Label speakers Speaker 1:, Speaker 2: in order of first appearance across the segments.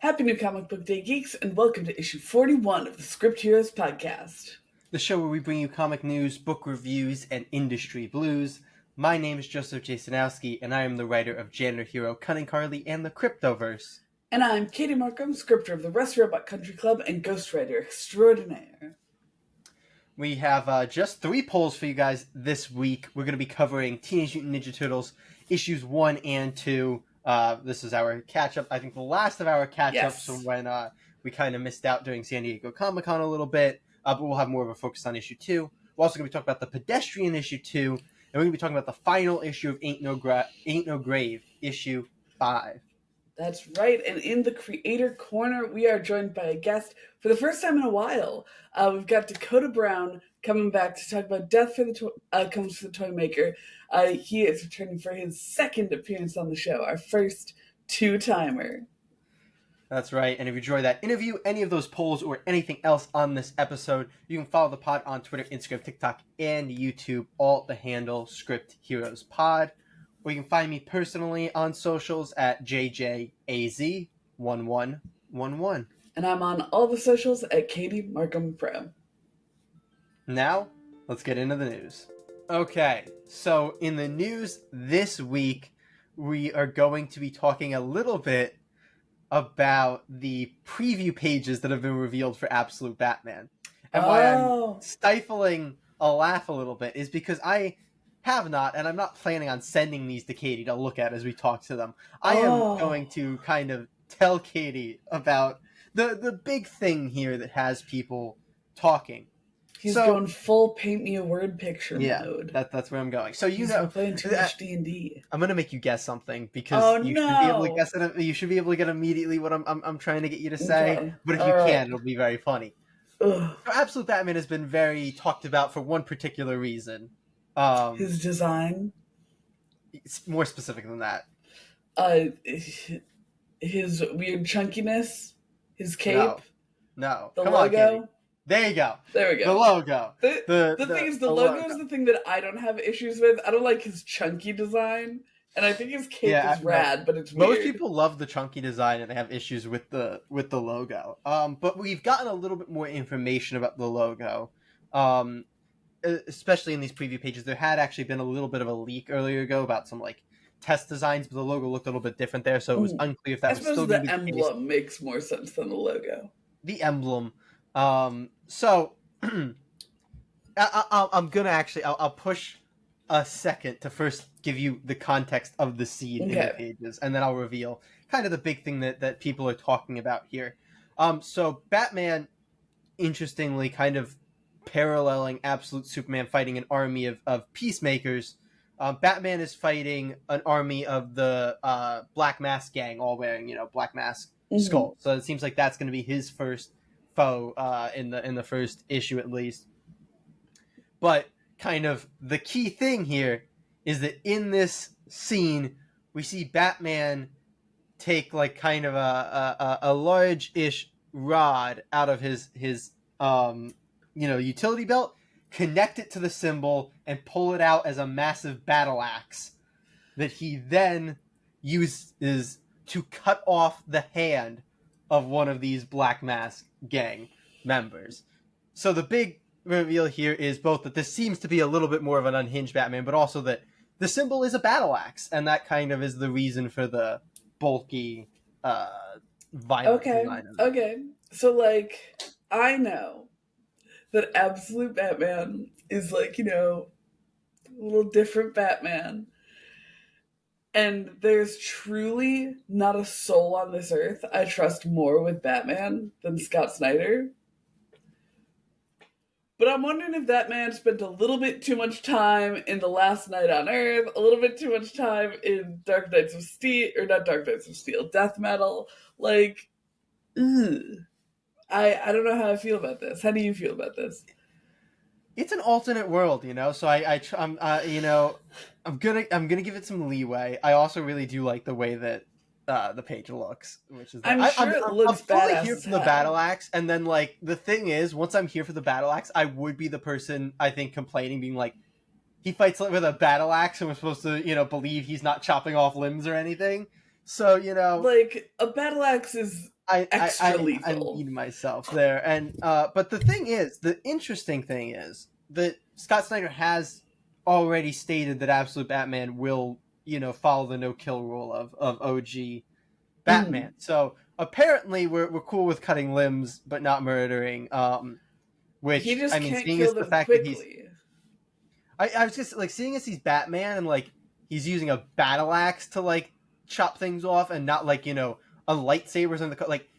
Speaker 1: Happy New Comic Book Day, geeks, and welcome to issue 41 of the Script Heroes podcast.
Speaker 2: The show where we bring you comic news, book reviews, and industry blues. My name is Joseph Jasonowski, and I am the writer of Janitor Hero, Cunning Carly, and the Cryptoverse.
Speaker 1: And I'm Katie Markham, scripter of the Rest Robot Country Club and ghostwriter extraordinaire.
Speaker 2: We have just 3 polls for you guys this week. We're going to be covering Teenage Mutant Ninja Turtles issues 1 and 2. This is our catch-up, I think the last of our catch-ups from when we kind of missed out during San Diego Comic-Con a little bit, but we'll have more of a focus on issue 2. We're also going to be talking about the Pedestrian issue 2, and we're going to be talking about the final issue of Aint No Grave, issue 5.
Speaker 1: That's right, and in the Creator Corner, we are joined by a guest for the first time in a while. We've got Dakota Brown coming back to talk about Death for the Comes for the Toymaker. He is returning for his second appearance on the show, our first 2-timer.
Speaker 2: That's right, and if you enjoy that interview, any of those polls, or anything else on this episode, you can follow the pod on Twitter, Instagram, TikTok, and YouTube, all at the handle Script Heroes Pod. Or you can find me personally on socials at JJAZ1111.
Speaker 1: And I'm on all the socials at Katie Markham Pro.
Speaker 2: Now, let's get into the news. Okay, so in the news this week, we are going to be talking a little bit about the preview pages that have been revealed for Absolute Batman. And why I'm stifling a laugh a little bit is because I have not, and I'm not planning on sending these to Katie to look at as we talk to them. I am going to kind of tell Katie about the big thing here that has people talking.
Speaker 1: He's going full paint me a word picture mode.
Speaker 2: That's where I'm going. So
Speaker 1: He's been playing too much D&D.
Speaker 2: I'm gonna make you guess something because should be able to guess it. You should be able to get immediately what I'm trying to get you to say. Okay. But if you can, it'll be very funny. So Absolute Batman has been very talked about for one particular reason.
Speaker 1: His design.
Speaker 2: It's more specific than that.
Speaker 1: His weird chunkiness. His cape.
Speaker 2: No.
Speaker 1: The
Speaker 2: Come
Speaker 1: logo.
Speaker 2: On, Katie. There you go.
Speaker 1: There we go.
Speaker 2: The logo.
Speaker 1: The thing is, the logo is the thing that I don't have issues with. I don't like his chunky design, and I think his cape is rad, but it's weird.
Speaker 2: Most people love the chunky design, and they have issues with the logo. But we've gotten a little bit more information about the logo, especially in these preview pages. There had actually been a little bit of a leak earlier ago about some test designs, but the logo looked a little bit different there, so it was unclear if that was still going to be the case.
Speaker 1: The emblem makes more sense than the logo.
Speaker 2: The emblem. So I'm gonna I'll push a second to first give you the context of the seed in the pages, and then I'll reveal kind of the big thing that people are talking about here. So Batman, interestingly, kind of paralleling Absolute Superman fighting an army of peacemakers. Batman is fighting an army of the Black Mask gang, all wearing Black Mask skulls. So it seems like that's going to be his first foe in the first issue at least. But kind of the key thing here is that in this scene we see Batman take kind of a large-ish rod out of his utility belt, connect it to the symbol, and pull it out as a massive battle axe that he then uses to cut off the hand of one of these Black Mask gang members. So the big reveal here is both that this seems to be a little bit more of an unhinged Batman, but also that the symbol is a battle axe, and that kind of is the reason for the bulky, violent design.
Speaker 1: Okay. So, I know that Absolute Batman is a little different Batman. And there's truly not a soul on this earth I trust more with Batman than Scott Snyder. But I'm wondering if that man spent a little bit too much time in The Last Night on Earth, a little bit too much time in Dark Knights of Steel, or not Dark Knights of Steel, Death Metal. I don't know how I feel about this. How do you feel about this?
Speaker 2: It's an alternate world, so I'm gonna give it some leeway. I also really do like the way that the page looks, which is
Speaker 1: I'm fully
Speaker 2: here for the battle axe, and then the thing is, once I'm here for the battle axe, I would be the person I think complaining, being he fights with a battle axe, and we're supposed to believe he's not chopping off limbs or anything. So
Speaker 1: a battle axe is extra
Speaker 2: I
Speaker 1: lethal.
Speaker 2: need myself there, and but the interesting thing is that Scott Snyder has already stated that Absolute Batman will, follow the no kill rule of OG Batman.
Speaker 1: Mm.
Speaker 2: So apparently we're cool with cutting limbs but not murdering.
Speaker 1: He
Speaker 2: Which, I
Speaker 1: just
Speaker 2: mean,
Speaker 1: can't
Speaker 2: seeing as
Speaker 1: kill
Speaker 2: the
Speaker 1: them
Speaker 2: fact that he's,
Speaker 1: quickly.
Speaker 2: I was just like seeing as he's Batman and like he's using a battle axe to like chop things off and not like a lightsaber's in the like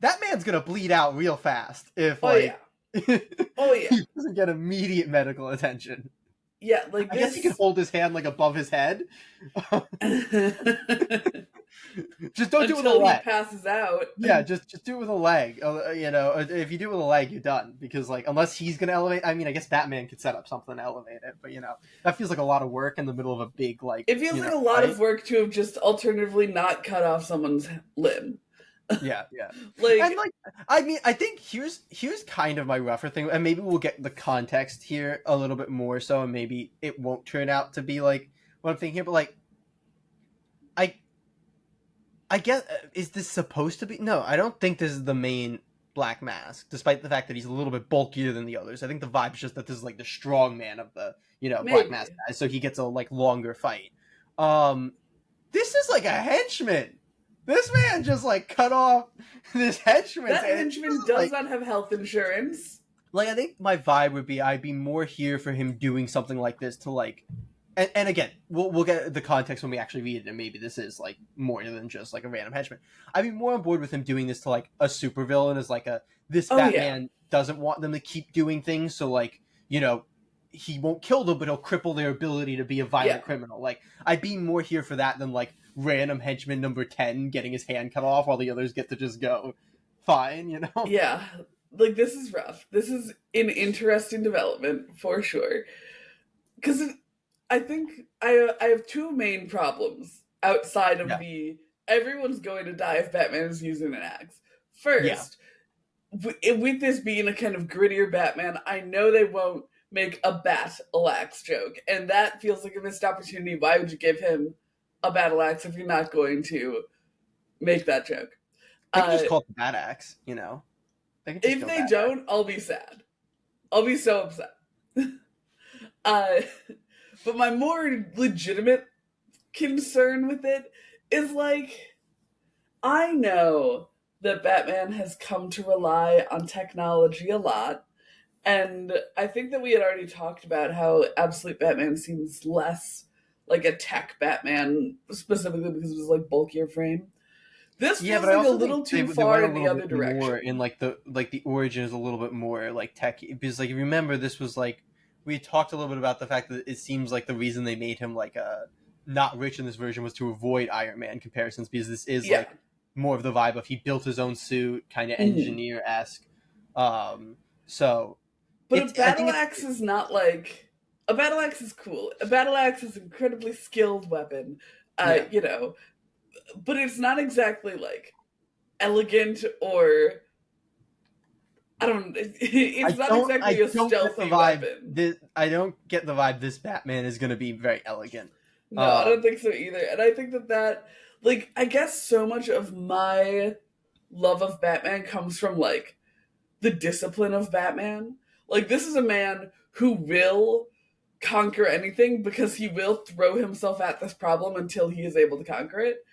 Speaker 2: that man's gonna bleed out real fast if
Speaker 1: Oh yeah.
Speaker 2: like
Speaker 1: Oh yeah.
Speaker 2: he doesn't get immediate medical attention.
Speaker 1: Yeah, like
Speaker 2: I guess he can
Speaker 1: this.
Speaker 2: hold his hand like above his head. Just don't do it with a
Speaker 1: Until he
Speaker 2: leg.
Speaker 1: passes out.
Speaker 2: Yeah, just do it with a leg. If you do it with a leg, you're done because like unless he's gonna elevate. I mean, I guess Batman could set up something to elevate it, but that feels like a lot of work in the middle of a big like.
Speaker 1: It feels like a lot
Speaker 2: fight.
Speaker 1: of work to have just alternatively not cut off someone's limb.
Speaker 2: Yeah.
Speaker 1: Like,
Speaker 2: And like, I mean, I think here's kind of my rougher thing, and maybe we'll get the context here a little bit more, so and maybe it won't turn out to be like what I'm thinking here, but like, I guess is this supposed to be? No, I don't think this is the main Black Mask, despite the fact that he's a little bit bulkier than the others. I think the vibe is just that this is like the strong man of the Black Mask
Speaker 1: maybe.
Speaker 2: guys, so he gets a like longer fight. This is like a henchman. This man just like cut off this henchman.
Speaker 1: That henchman does not have health insurance.
Speaker 2: Like, I think my vibe would be I'd be more here for him doing something like this to like, and again, we'll get the context when we actually read it, and maybe this is like more than just like a random henchman. I'd be more on board with him doing this to like a supervillain as like this Batman doesn't want them to keep doing things, so like he won't kill them, but he'll cripple their ability to be a violent criminal. Like, I'd be more here for that than like random henchman number 10 getting his hand cut off while the others get to just go fine,
Speaker 1: Yeah, like this is rough. This is an interesting development for sure. Because I think I have two main problems outside of the everyone's going to die if Batman is using an axe. First, with this being a kind of grittier Batman, I know they won't make a battle axe joke, and that feels like a missed opportunity. Why would you give him a battle axe if you're not going to make that joke?
Speaker 2: They can just call it the Bat Axe,
Speaker 1: If they don't, I'll be sad. I'll be so upset. But my more legitimate concern with it is like, I know that Batman has come to rely on technology a lot, and I think that we had already talked about how Absolute Batman seems less like a tech Batman, specifically because of his like bulkier frame. This feels like a little too far in the other direction.
Speaker 2: More in like the origin is a little bit more like techy, because like if you remember, this was like we talked a little bit about the fact that it seems like the reason they made him like not rich in this version was to avoid Iron Man comparisons, because this is like more of the vibe of he built his own suit, kind of engineer-esque. So,
Speaker 1: but a battle axe is not like a battle axe is cool. A battle axe is an incredibly skilled weapon, but it's not exactly like elegant or I don't. It's not exactly a stealthy weapon.
Speaker 2: I don't get the vibe this Batman is going to be very elegant.
Speaker 1: No, I don't think so either. And I think that like, I guess so much of my love of Batman comes from like the discipline of Batman. Like, this is a man who will conquer anything because he will throw himself at this problem until he is able to conquer it.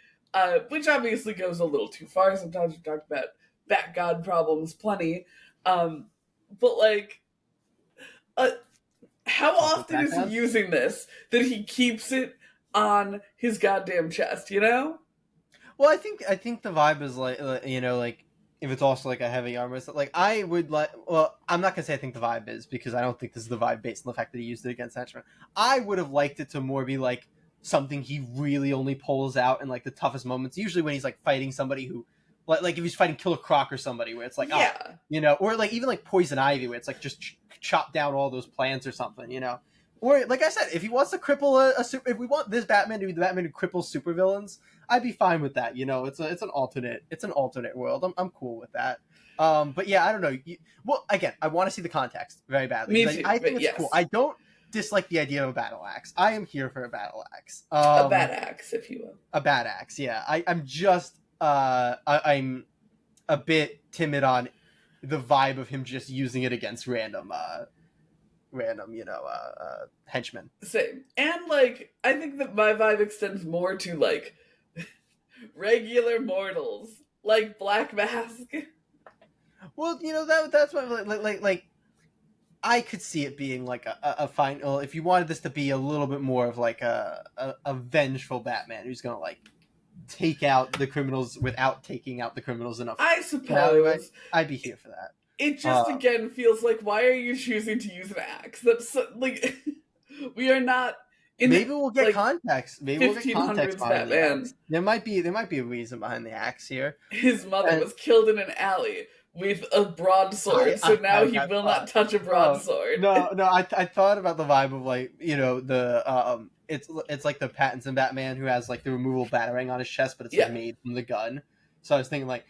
Speaker 1: Which obviously goes a little too far. Sometimes we talk about Bat God problems plenty. But like, how often is he using this that he keeps it on his goddamn chest,
Speaker 2: Well, I think the vibe is like like if it's also like a heavy armor, like I would like. Well, I'm not gonna say I think the vibe is, because I don't think this is the vibe based on the fact that he used it against Henchman. I would have liked it to more be like something he really only pulls out in like the toughest moments. Usually when he's like fighting somebody who, like if he's fighting Killer Croc or somebody, where it's like or like even like Poison Ivy, where it's like just chop down all those plants or something, Or like I said, if he wants to cripple if we want this Batman to be the Batman who cripples supervillains, I'd be fine with that. It's an alternate world. I'm cool with that. But yeah, I don't know. Well, again, I want to see the context very badly.
Speaker 1: Me too,
Speaker 2: I think it's cool. I don't dislike the idea of a battle axe. I am here for a battle axe.
Speaker 1: A bat axe, if you will.
Speaker 2: A bat axe, yeah. I'm just I'm a bit timid on the vibe of him just using it against random henchmen.
Speaker 1: Same. And, like, I think that my vibe extends more to, like, regular mortals, like Black Mask.
Speaker 2: Well, that's why, like, I could see it being like a final. If you wanted this to be a little bit more of like a vengeful Batman who's gonna like take out the criminals without taking out the criminals enough.
Speaker 1: I suppose.
Speaker 2: I'd be here for that.
Speaker 1: It just again feels like, why are you choosing to use an axe? That's so, like, we are not.
Speaker 2: Maybe we'll get
Speaker 1: like,
Speaker 2: context. Maybe we'll get context behind
Speaker 1: Batman.
Speaker 2: The axe. There might be a reason behind the axe here.
Speaker 1: His mother was killed in an alley with a broadsword, so now he will not touch a broadsword.
Speaker 2: No, I thought about the vibe of like, the it's like the Pattinson Batman who has like the removable batarang on his chest, but it's like made from the gun. So I was thinking like,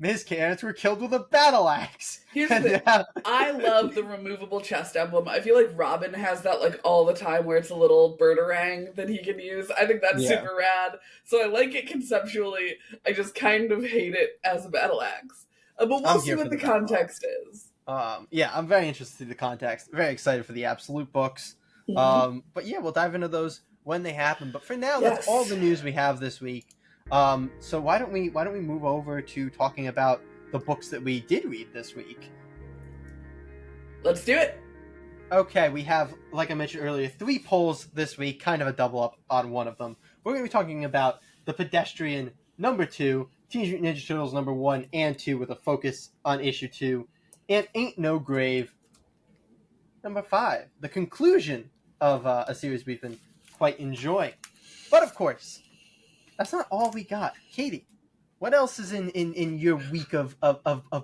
Speaker 2: his parents were killed with a battle axe.
Speaker 1: Here's the thing. I love the removable chest emblem. I feel like Robin has that like all the time, where it's a little birdarang that he can use. I think that's super rad. So I like it conceptually. I just kind of hate it as a battle axe. But we'll see what the context is.
Speaker 2: I'm very interested in the context. Very excited for the Absolute books.
Speaker 1: Mm-hmm.
Speaker 2: But yeah, we'll dive into those when they happen. But for now, that's all the news we have this week. So why don't we move over to talking about the books that we did read this week?
Speaker 1: Let's do it.
Speaker 2: Okay, we have, like I mentioned earlier, 3 polls this week, kind of a double up on one of them. We're going to be talking about The Pedestrian number 2, Teenage Mutant Ninja Turtles number 1 and 2 with a focus on issue 2, and Aint No Grave number 5, the conclusion of a series we've been quite enjoying. But of course, that's not all we got. Katie, what else is in your week of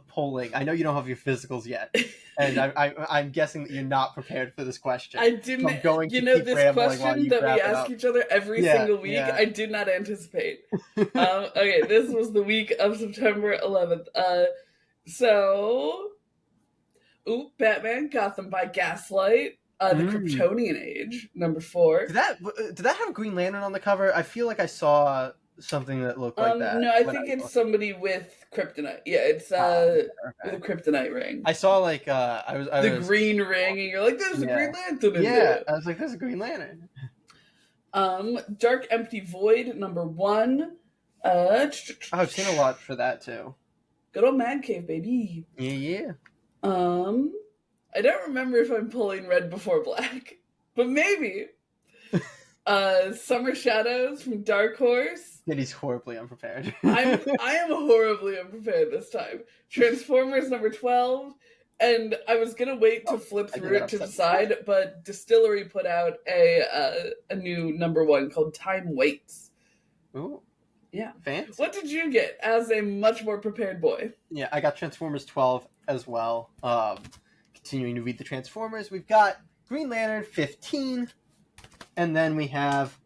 Speaker 2: polling? I know you don't have your physicals yet, and I'm guessing that you're not prepared for this question.
Speaker 1: I didn't. This question that we ask each other every single week, I did not anticipate. Okay, this was the week of September 11th. Batman Gotham by Gaslight. The Kryptonian Age, number 4.
Speaker 2: Did that have a Green Lantern on the cover? I feel like I saw something that looked like that.
Speaker 1: No, I think it's somebody with kryptonite. Yeah, it's with a kryptonite ring.
Speaker 2: I saw like
Speaker 1: the green ring, and you're like, "There's a Green Lantern in there."
Speaker 2: I was like, "There's a Green Lantern."
Speaker 1: Dark Empty Void, number 1.
Speaker 2: I've seen a lot for that too.
Speaker 1: Good old Man Cave, baby.
Speaker 2: Yeah.
Speaker 1: I don't remember if I'm pulling Red Before Black, but maybe. Summer Shadows from Dark Horse.
Speaker 2: And he's horribly unprepared.
Speaker 1: I am horribly unprepared this time. Transformers number 12, and I was gonna wait to flip through it to decide, but Distillery put out a new number 1 called Time Waits.
Speaker 2: Ooh.
Speaker 1: Yeah.
Speaker 2: Fancy.
Speaker 1: What did you get as a much more prepared boy?
Speaker 2: Yeah, I got Transformers 12 as well. Continuing to read the Transformers, we've got Green Lantern 15, and then we have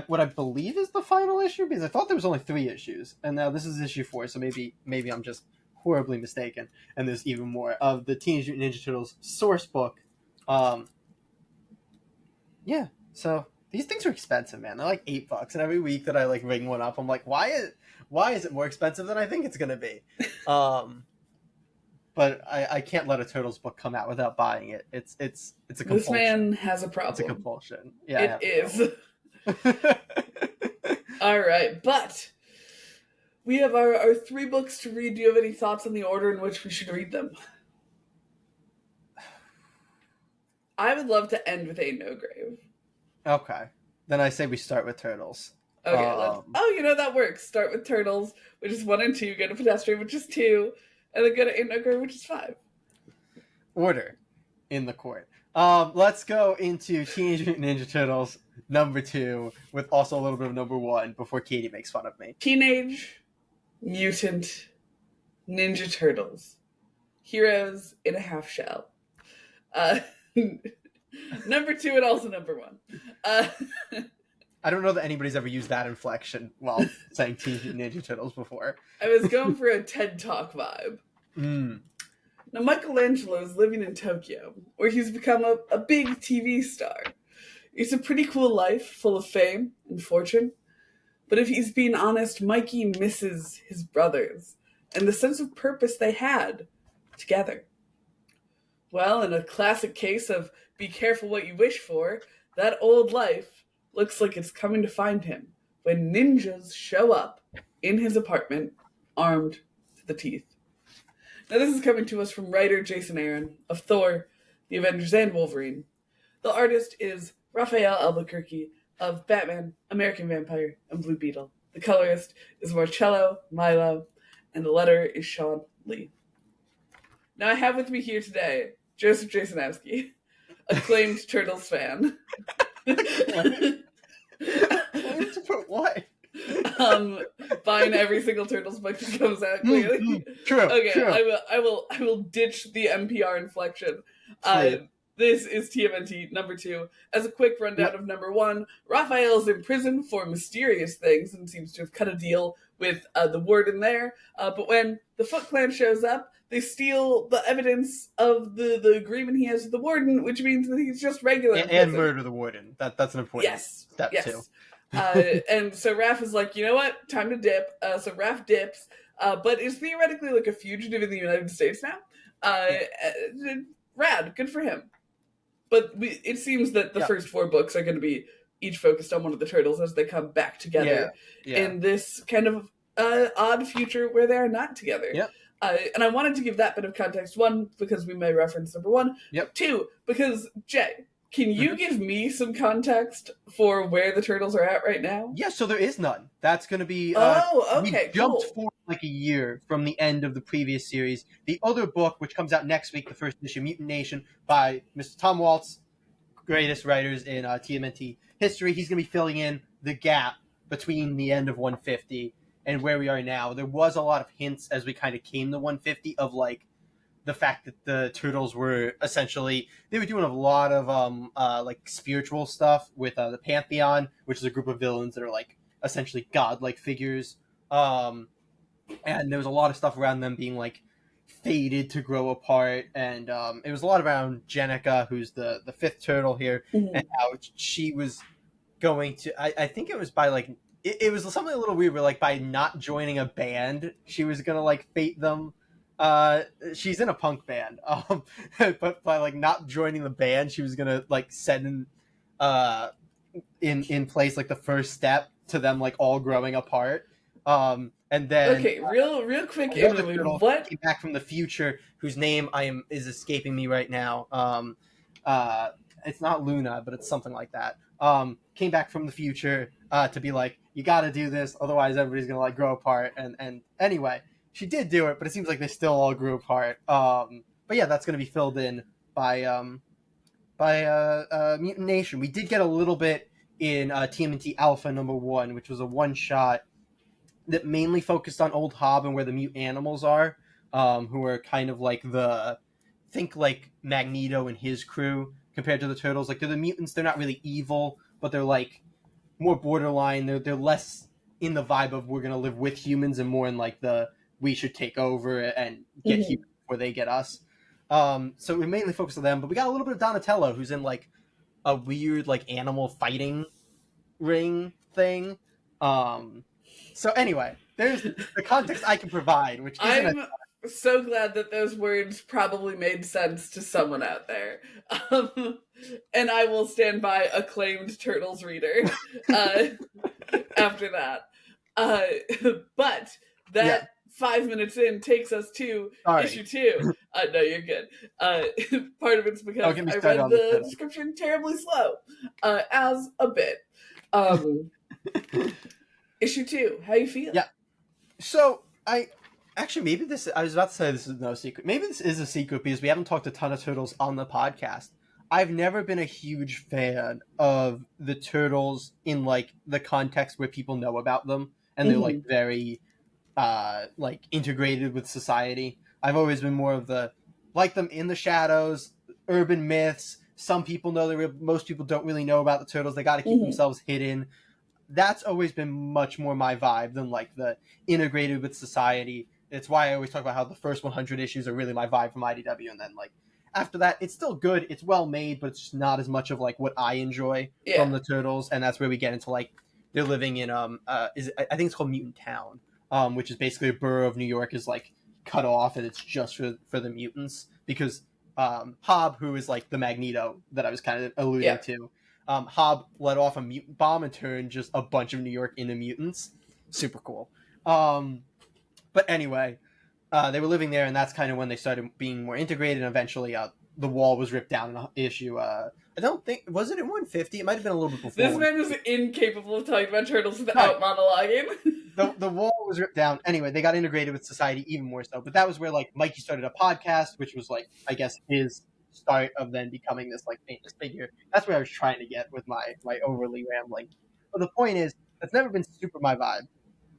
Speaker 2: what I believe is the final issue, because I thought there was only 3 issues, and now this is issue 4, so maybe I'm just horribly mistaken, and there's even more of the Teenage Mutant Ninja Turtles source book. Yeah, so these things are expensive, man. They're like $8, and every week that I like ring one up, I'm like, why is it more expensive than I think it's gonna be? But I can't let a Turtles book come out without buying it. It's a compulsion.
Speaker 1: This man has a problem.
Speaker 2: It's a compulsion. Yeah,
Speaker 1: it is. All right, but we have our 3 books to read. Do you have any thoughts on the order in which we should read them? I would love to end with Aint No Grave.
Speaker 2: Okay, then I say we start with Turtles.
Speaker 1: Okay, that works. Start with Turtles, which is 1 and 2. Go to Pedestrian, which is 2. And then go to Aint No Grave, which is 5.
Speaker 2: Order in the court. Let's go into Teenage Mutant Ninja Turtles number 2 with also a little bit of number 1 before Katie makes fun of me.
Speaker 1: Teenage Mutant Ninja Turtles. Heroes in a Half Shell. Number 2 and also number 1.
Speaker 2: I don't know that anybody's ever used that inflection while saying Teenage Mutant Ninja Turtles before.
Speaker 1: I was going for a TED Talk vibe. Now, Michelangelo is living in Tokyo, where he's become a big TV star. It's a pretty cool life, full of fame and fortune. But if he's being honest, Mikey misses his brothers and the sense of purpose they had together. Well, in a classic case of be careful what you wish for, that old life looks like it's coming to find him when ninjas show up in his apartment, armed to the teeth. Now, this is coming to us from writer Jason Aaron of Thor, The Avengers, and Wolverine. The artist is Raphael Albuquerque of Batman, American Vampire, and Blue Beetle. The colorist is Marcello Milo, and the letterer is Sean Lee. Now, I have with me here today Joseph Jasonowski, acclaimed Turtles fan.
Speaker 2: What?
Speaker 1: Buying every single Turtles book that comes out. Clearly,
Speaker 2: true.
Speaker 1: Okay,
Speaker 2: true.
Speaker 1: I will ditch the NPR inflection. This is TMNT number 2. As a quick rundown of number 1, Raphael is in prison for mysterious things and seems to have cut a deal with the warden there. But when the Foot Clan shows up, they steal the evidence of the agreement he has with the warden, which means that he's just regular.
Speaker 2: And murder the warden. That's an important step too.
Speaker 1: And so Raph is like, you know what? Time to dip. So Raph dips, but is theoretically like a fugitive in the United States now. Rad. Good for him. But it seems that the first 4 books are going to be each focused on one of the turtles as they come back together in this kind of odd future where they are not together.
Speaker 2: Yep.
Speaker 1: And I wanted to give that bit of context. 1, because we may reference number 1.
Speaker 2: Yep.
Speaker 1: 2, because, Jay, can you give me some context for where the turtles are at right now?
Speaker 2: Yeah, so there is none. That's going to be...
Speaker 1: okay,
Speaker 2: we jumped forward like a year from the end of the previous series. The other book, which comes out next week, the first issue, Mutant Nation, by Mr. Tom Waltz, greatest writers in TMNT history. He's going to be filling in the gap between the end of 150 and where we are now. There was a lot of hints as we kind of came to 150 of, like, the fact that the turtles were essentially, they were doing a lot of like spiritual stuff with the Pantheon, which is a group of villains that are like essentially godlike figures. And there was a lot of stuff around them being like fated to grow apart. And it was a lot around Jenica, who's the 5th turtle here, and how she was going to, I think it was by like, it was something a little weird where like by not joining a band, she was going to like fate them. She's in a punk band, but by like not joining the band, she was gonna like set in place like the first step to them like all growing apart. And then
Speaker 1: real quick interlude. What
Speaker 2: came back from the future, whose name is escaping me right now. It's not Luna, but it's something like that. Came back from the future to be like, you got to do this, otherwise everybody's gonna like grow apart. And anyway. She did do it, but it seems like they still all grew apart. But yeah, that's going to be filled in by Mutant Nation. We did get a little bit in TMNT Alpha number 1, which was a one-shot that mainly focused on Old Hob and where the mute animals are, who are kind of like think like Magneto and his crew compared to the turtles. Like, they're the mutants. They're not really evil, but they're like more borderline. They're less in the vibe of we're going to live with humans and more in like we should take over and get humans before they get us. So we mainly focus on them, but we got a little bit of Donatello, who's in like a weird like animal fighting ring thing. So anyway, there's the context I can provide, which isn't
Speaker 1: I'm so glad that those words probably made sense to someone out there. And I will stand by acclaimed Turtles reader after that. But that 5 minutes in takes us to issue 2. No, you're good. Part of it's because I read the description terribly slow, as a bit. Issue 2, how you feel?
Speaker 2: Yeah. So maybe this, I was about to say this is no secret. Maybe this is a secret because we haven't talked a ton of turtles on the podcast. I've never been a huge fan of the turtles in like the context where people know about them and they're like very like integrated with society. I've always been more of like them in the shadows, urban myths. Some people know most people don't really know about the turtles. They got to keep themselves hidden. That's always been much more my vibe than like the integrated with society. It's why I always talk about how the first 100 issues are really my vibe from IDW, and then like after that, it's still good. It's well made, but it's just not as much of like what I enjoy from the turtles. And that's where we get into like they're living in I think it's called Mutant Town. which is basically a borough of New York is like cut off, and it's just for the mutants because Hobb, who is like the Magneto that I was kind of alluding to, Hobb let off a mutant bomb and turned just a bunch of New York into mutants. Super cool. But anyway, they were living there, and that's kind of when they started being more integrated. And eventually, the wall was ripped down in an issue. I don't think was it in 150. It might have been a little bit before.
Speaker 1: This man was incapable of talking about turtles without monologuing.
Speaker 2: The wall was ripped down. Anyway, they got integrated with society even more so. But that was where like Mikey started a podcast, which was like I guess his start of then becoming this like famous figure. That's where I was trying to get with my overly rambling. But the point is, that's never been super my vibe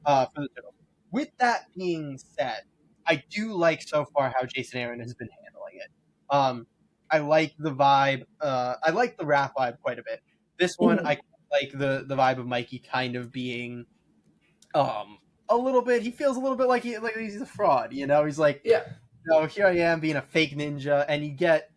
Speaker 2: for the turtles. With that being said, I do like so far how Jason Aaron has been handling it. I like the vibe. I like the rap vibe quite a bit. This one, I like the vibe of Mikey kind of being, a little bit. He feels a little bit like he's a fraud. You know, he's like,
Speaker 1: yeah.
Speaker 2: Here I am being a fake ninja, and you get,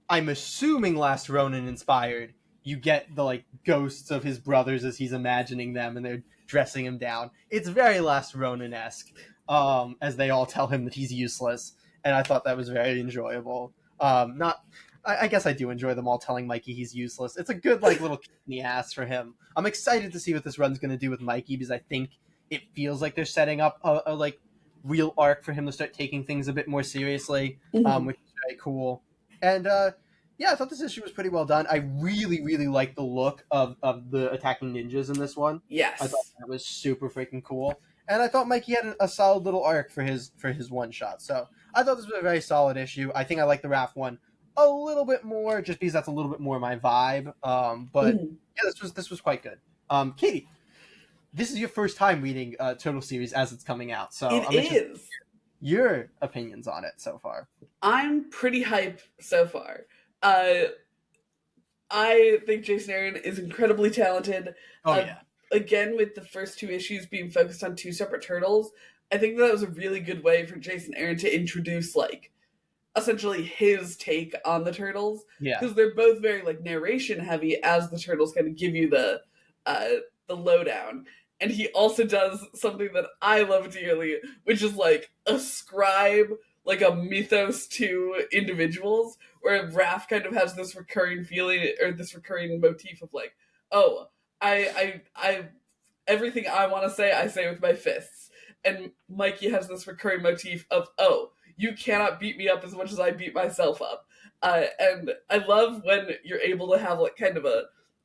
Speaker 2: I'm assuming Last Ronin inspired. You get the like ghosts of his brothers as he's imagining them, and they're dressing him down. It's very Last Ronin-esque, as they all tell him that he's useless, and I thought that was very enjoyable. I guess I do enjoy them all telling Mikey he's useless. It's a good like little kick in the ass for him. I'm excited to see what this run's going to do with Mikey because I think it feels like they're setting up a like real arc for him to start taking things a bit more seriously, which is very cool. And yeah, I thought this issue was pretty well done. I really, really like the look of the attacking ninjas in this one.
Speaker 1: Yes,
Speaker 2: I thought that was super freaking cool. And I thought Mikey had a solid little arc for his one shot. So I thought this was a very solid issue. I think I like the Raph one a little bit more, just because that's a little bit more my vibe. But yeah, this was quite good. Katie, this is your first time reading Turtle series as it's coming out, so
Speaker 1: I'm interested to
Speaker 2: hear your opinions on it so far.
Speaker 1: I'm pretty hyped so far. I think Jason Aaron is incredibly talented.
Speaker 2: Yeah.
Speaker 1: Again, with the first two issues being focused on two separate turtles, I think that was a really good way for Jason Aaron to introduce like essentially his take on the turtles.
Speaker 2: Yeah,
Speaker 1: because they're both very like narration heavy as the turtles kind of give you the lowdown. And he also does something that I love dearly, which is like ascribe like a mythos to individuals, where Raph kind of has this recurring feeling or this recurring motif of like, oh, I everything I want to say, I say with my fists. And Mikey has this recurring motif of, oh, you cannot beat me up as much as I beat myself up. And I love when you're able to have like kind of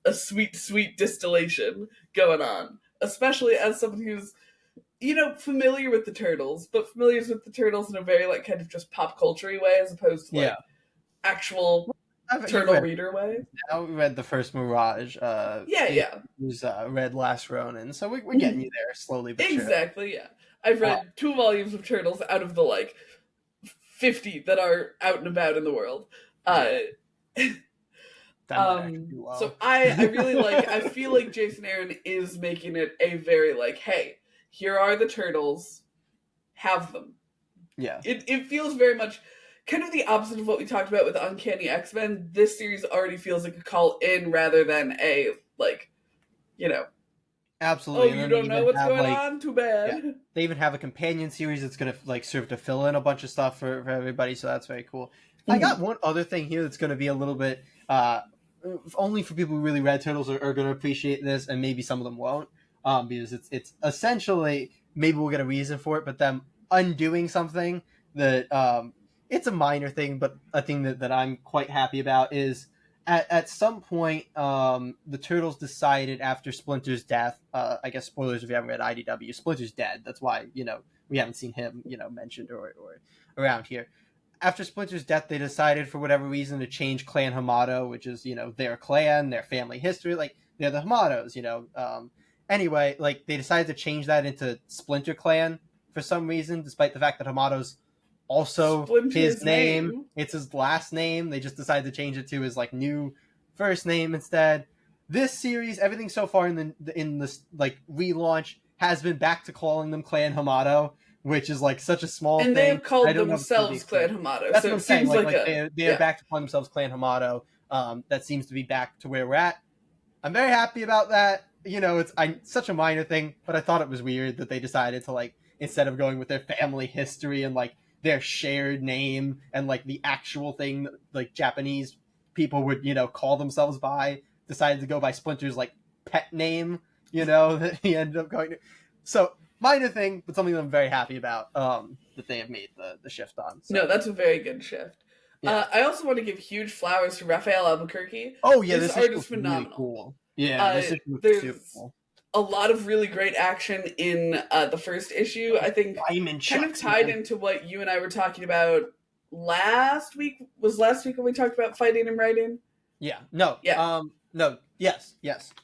Speaker 1: a sweet, sweet distillation going on, especially as someone who's, you know, familiar with the turtles, but familiar with the turtles in a very like kind of just pop culture way as opposed to like actual turtle reader way.
Speaker 2: Now we read the first Mirage. Who's read Last Ronin, so we're getting you there slowly but
Speaker 1: exactly, sure. Yeah. I've read 2 volumes of Turtles out of the like 50 that are out and about in the world. So I really like, I feel like Jason Aaron is making it a very like, hey, here are the turtles, have them.
Speaker 2: Yeah.
Speaker 1: It feels very much kind of the opposite of what we talked about with Uncanny X-Men. This series already feels like a call in rather than a like, you know.
Speaker 2: Absolutely.
Speaker 1: Oh, you don't know what's going on? Too bad.
Speaker 2: Yeah. They even have a companion series that's going to like serve to fill in a bunch of stuff for everybody, so that's very cool. I got one other thing here that's going to be a little bit only for people who really read Turtles are going to appreciate this, and maybe some of them won't, because it's essentially, maybe we'll get a reason for it, but them undoing something that it's a minor thing, but a thing that I'm quite happy about is at some point, the Turtles decided after Splinter's death, I guess spoilers if you haven't read IDW, Splinter's dead. That's why, we haven't seen him, mentioned or around here. After Splinter's death, they decided for whatever reason to change Clan Hamato, which is, their clan, their family history. Like, they're the Hamatos, Anyway, like, they decided to change that into Splinter Clan for some reason, despite the fact that Hamato's also his name. It's his last name. They just decided to change it to his like new first name instead. This series, everything so far in this like relaunch has been back to calling them Clan Hamato, which is like such a small thing.
Speaker 1: And they have called themselves Clan Hamato.
Speaker 2: That's what I'm saying. Like they're back to calling themselves Clan Hamato. That seems to be back to where we're at. I'm very happy about that. It's such a minor thing, but I thought it was weird that they decided to like instead of going with their family history and like their shared name and like the actual thing that, like Japanese people would, you know, call themselves by, decided to go by Splinter's like pet name, you know, that he ended up going to. So minor thing, but something that I'm very happy about, that they have made the shift on. So.
Speaker 1: No, that's a very good shift.
Speaker 2: Yeah.
Speaker 1: I also want to give huge flowers to Raphael Albuquerque.
Speaker 2: Oh yeah,
Speaker 1: this
Speaker 2: this
Speaker 1: art
Speaker 2: issue
Speaker 1: is
Speaker 2: was
Speaker 1: phenomenal.
Speaker 2: really cool. Yeah, this issue was
Speaker 1: there's
Speaker 2: super cool.
Speaker 1: a lot of really great action in the first issue. I think kind of tied into what you and I were talking about last week. Was last week when we talked about fighting and writing?
Speaker 2: Yeah. No.
Speaker 1: Yeah.
Speaker 2: No. Yes.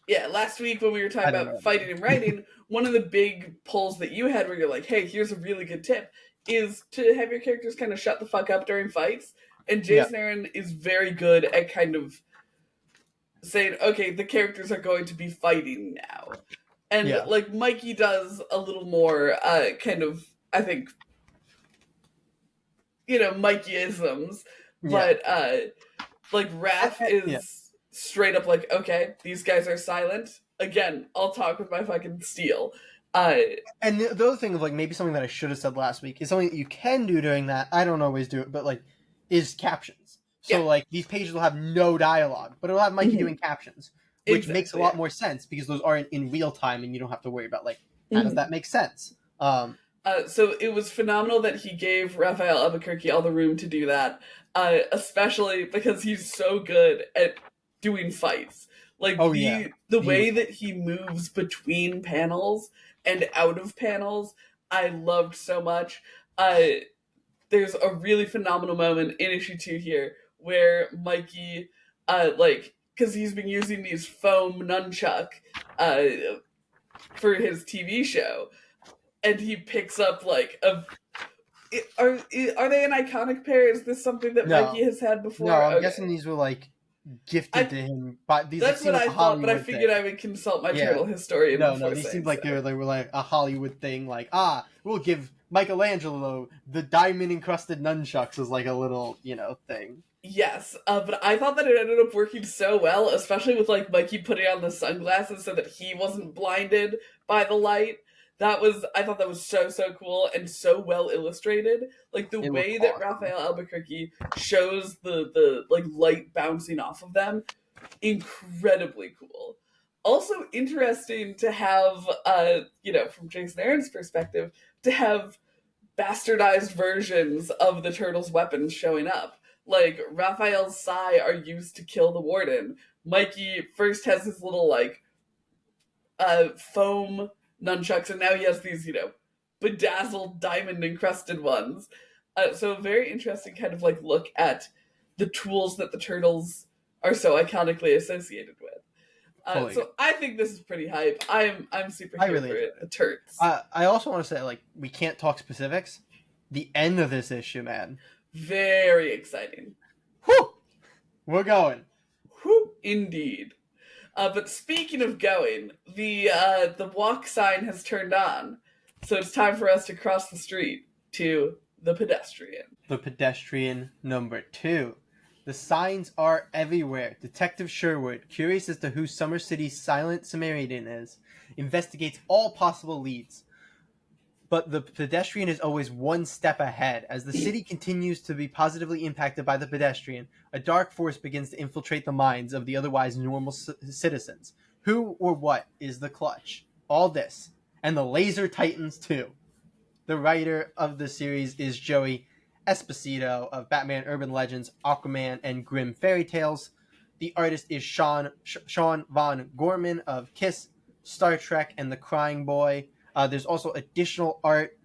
Speaker 1: Yeah, last week when we were talking about fighting and writing, one of the big pulls that you had where you're like, hey, here's a really good tip, is to have your characters kind of shut the fuck up during fights. And Jason Aaron is very good at kind of saying, okay, the characters are going to be fighting now. And like Mikey does a little more kind of, I think, you know, Mikey-isms. But like Raph is straight up like, okay, these guys are silent. Again, I'll talk with my fucking steel.
Speaker 2: And the other thing of like maybe something that I should have said last week is something that you can do during that. I don't always do it, but like is captions. So like these pages will have no dialogue, but it'll have Mikey doing captions, which makes a lot more sense because those aren't in real time and you don't have to worry about like how does that make sense.
Speaker 1: So it was phenomenal that he gave Raphael Albuquerque all the room to do that, especially because he's so good at doing fights. Like the way that he moves between panels and out of panels, I loved so much. There's a really phenomenal moment in issue 2 here where Mikey, like, because he's been using these foam nunchuck for his TV show, and he picks up like are they an iconic pair? Is this something that Mikey has had before?
Speaker 2: No, I'm guessing these were like gifted to him. But these
Speaker 1: that's what I thought, but I figured I would consult my turtle historian.
Speaker 2: No, these seemed like they were like a Hollywood thing. Like, we'll give Michelangelo the diamond encrusted nunchucks as like a little, you know, thing.
Speaker 1: Yes, but I thought that it ended up working so well, especially with like Mikey putting on the sunglasses so that he wasn't blinded by the light. I thought that was so cool and so well illustrated. Like the way that Raphael Albuquerque shows the like light bouncing off of them, incredibly cool. Also interesting to have, you know, from Jason Aaron's perspective, to have bastardized versions of the turtles' weapons showing up. Like Raphael's sai are used to kill the warden. Mikey first has his little like foam nunchucks, and now he has these, you know, bedazzled diamond encrusted ones. So a very interesting kind of like look at the tools that the turtles are so iconically associated with. So I think this is pretty hype. I'm super here for it. The turts.
Speaker 2: I also want to say, like, we can't talk specifics. The end of this issue, man.
Speaker 1: Very exciting.
Speaker 2: Whew! We're going.
Speaker 1: Whew! Indeed. But speaking of going, the walk sign has turned on, so it's time for us to cross the street to the Pedestrian.
Speaker 2: The Pedestrian number 2. The signs are everywhere. Detective Sherwood, curious as to who Summer City's silent Samaritan is, investigates all possible leads. But the Pedestrian is always one step ahead. As the city continues to be positively impacted by the Pedestrian, a dark force begins to infiltrate the minds of the otherwise normal citizens. Who or what is the Clutch? All this, and the Laser Titans too. The writer of the series is Joey Esposito of Batman Urban Legends, Aquaman, and Grimm Fairy Tales. The artist is Sean Von Gorman of Kiss, Star Trek, and The Crying Boy. There's also additional art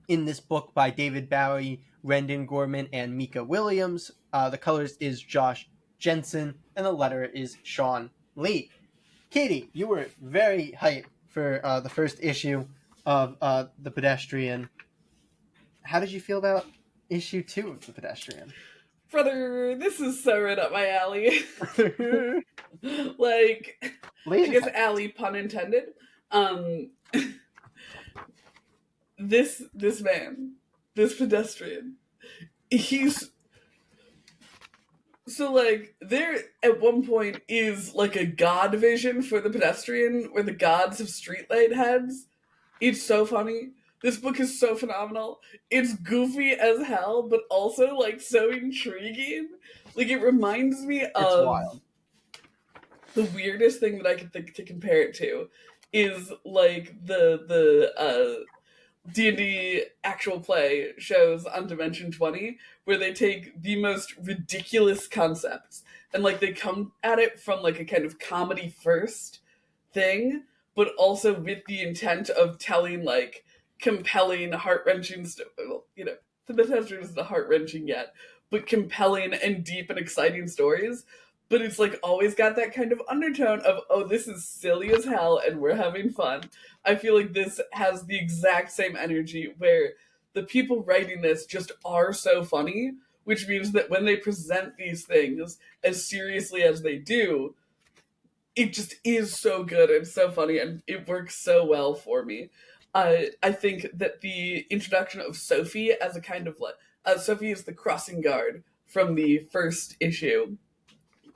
Speaker 2: in this book by David Bowie, Rendon Gorman, and Mika Williams. The colors is Josh Jensen, and the letterer is Sean Lee. Katie, you were very hyped for the first issue of The Pedestrian. How did you feel about issue 2 of The Pedestrian?
Speaker 1: Brother, this is so right up my alley. Like, I guess alley, pun intended. This man, this Pedestrian, he's so like there at one point is like a god vision for the Pedestrian where the gods have street light heads. It's so funny This book is so phenomenal. It's goofy as hell, but also like so intriguing. Like it reminds me
Speaker 2: It's
Speaker 1: of
Speaker 2: wild.
Speaker 1: the weirdest thing that I could think to compare it to is like the D&D actual play shows on Dimension 20 where they take the most ridiculous concepts and like they come at it from like a kind of comedy first thing, but also with the intent of telling like compelling, heart-wrenching well, you know, the Pedestrian isn't heart-wrenching yet, but compelling and deep and exciting stories. But it's like always got that kind of undertone of, oh, this is silly as hell and we're having fun. I feel like this has the exact same energy where the people writing this just are so funny, which means that when they present these things as seriously as they do, it just is so good and so funny and it works so well for me. I think that the introduction of Sophie as a kind of like Sophie is the crossing guard from the first issue,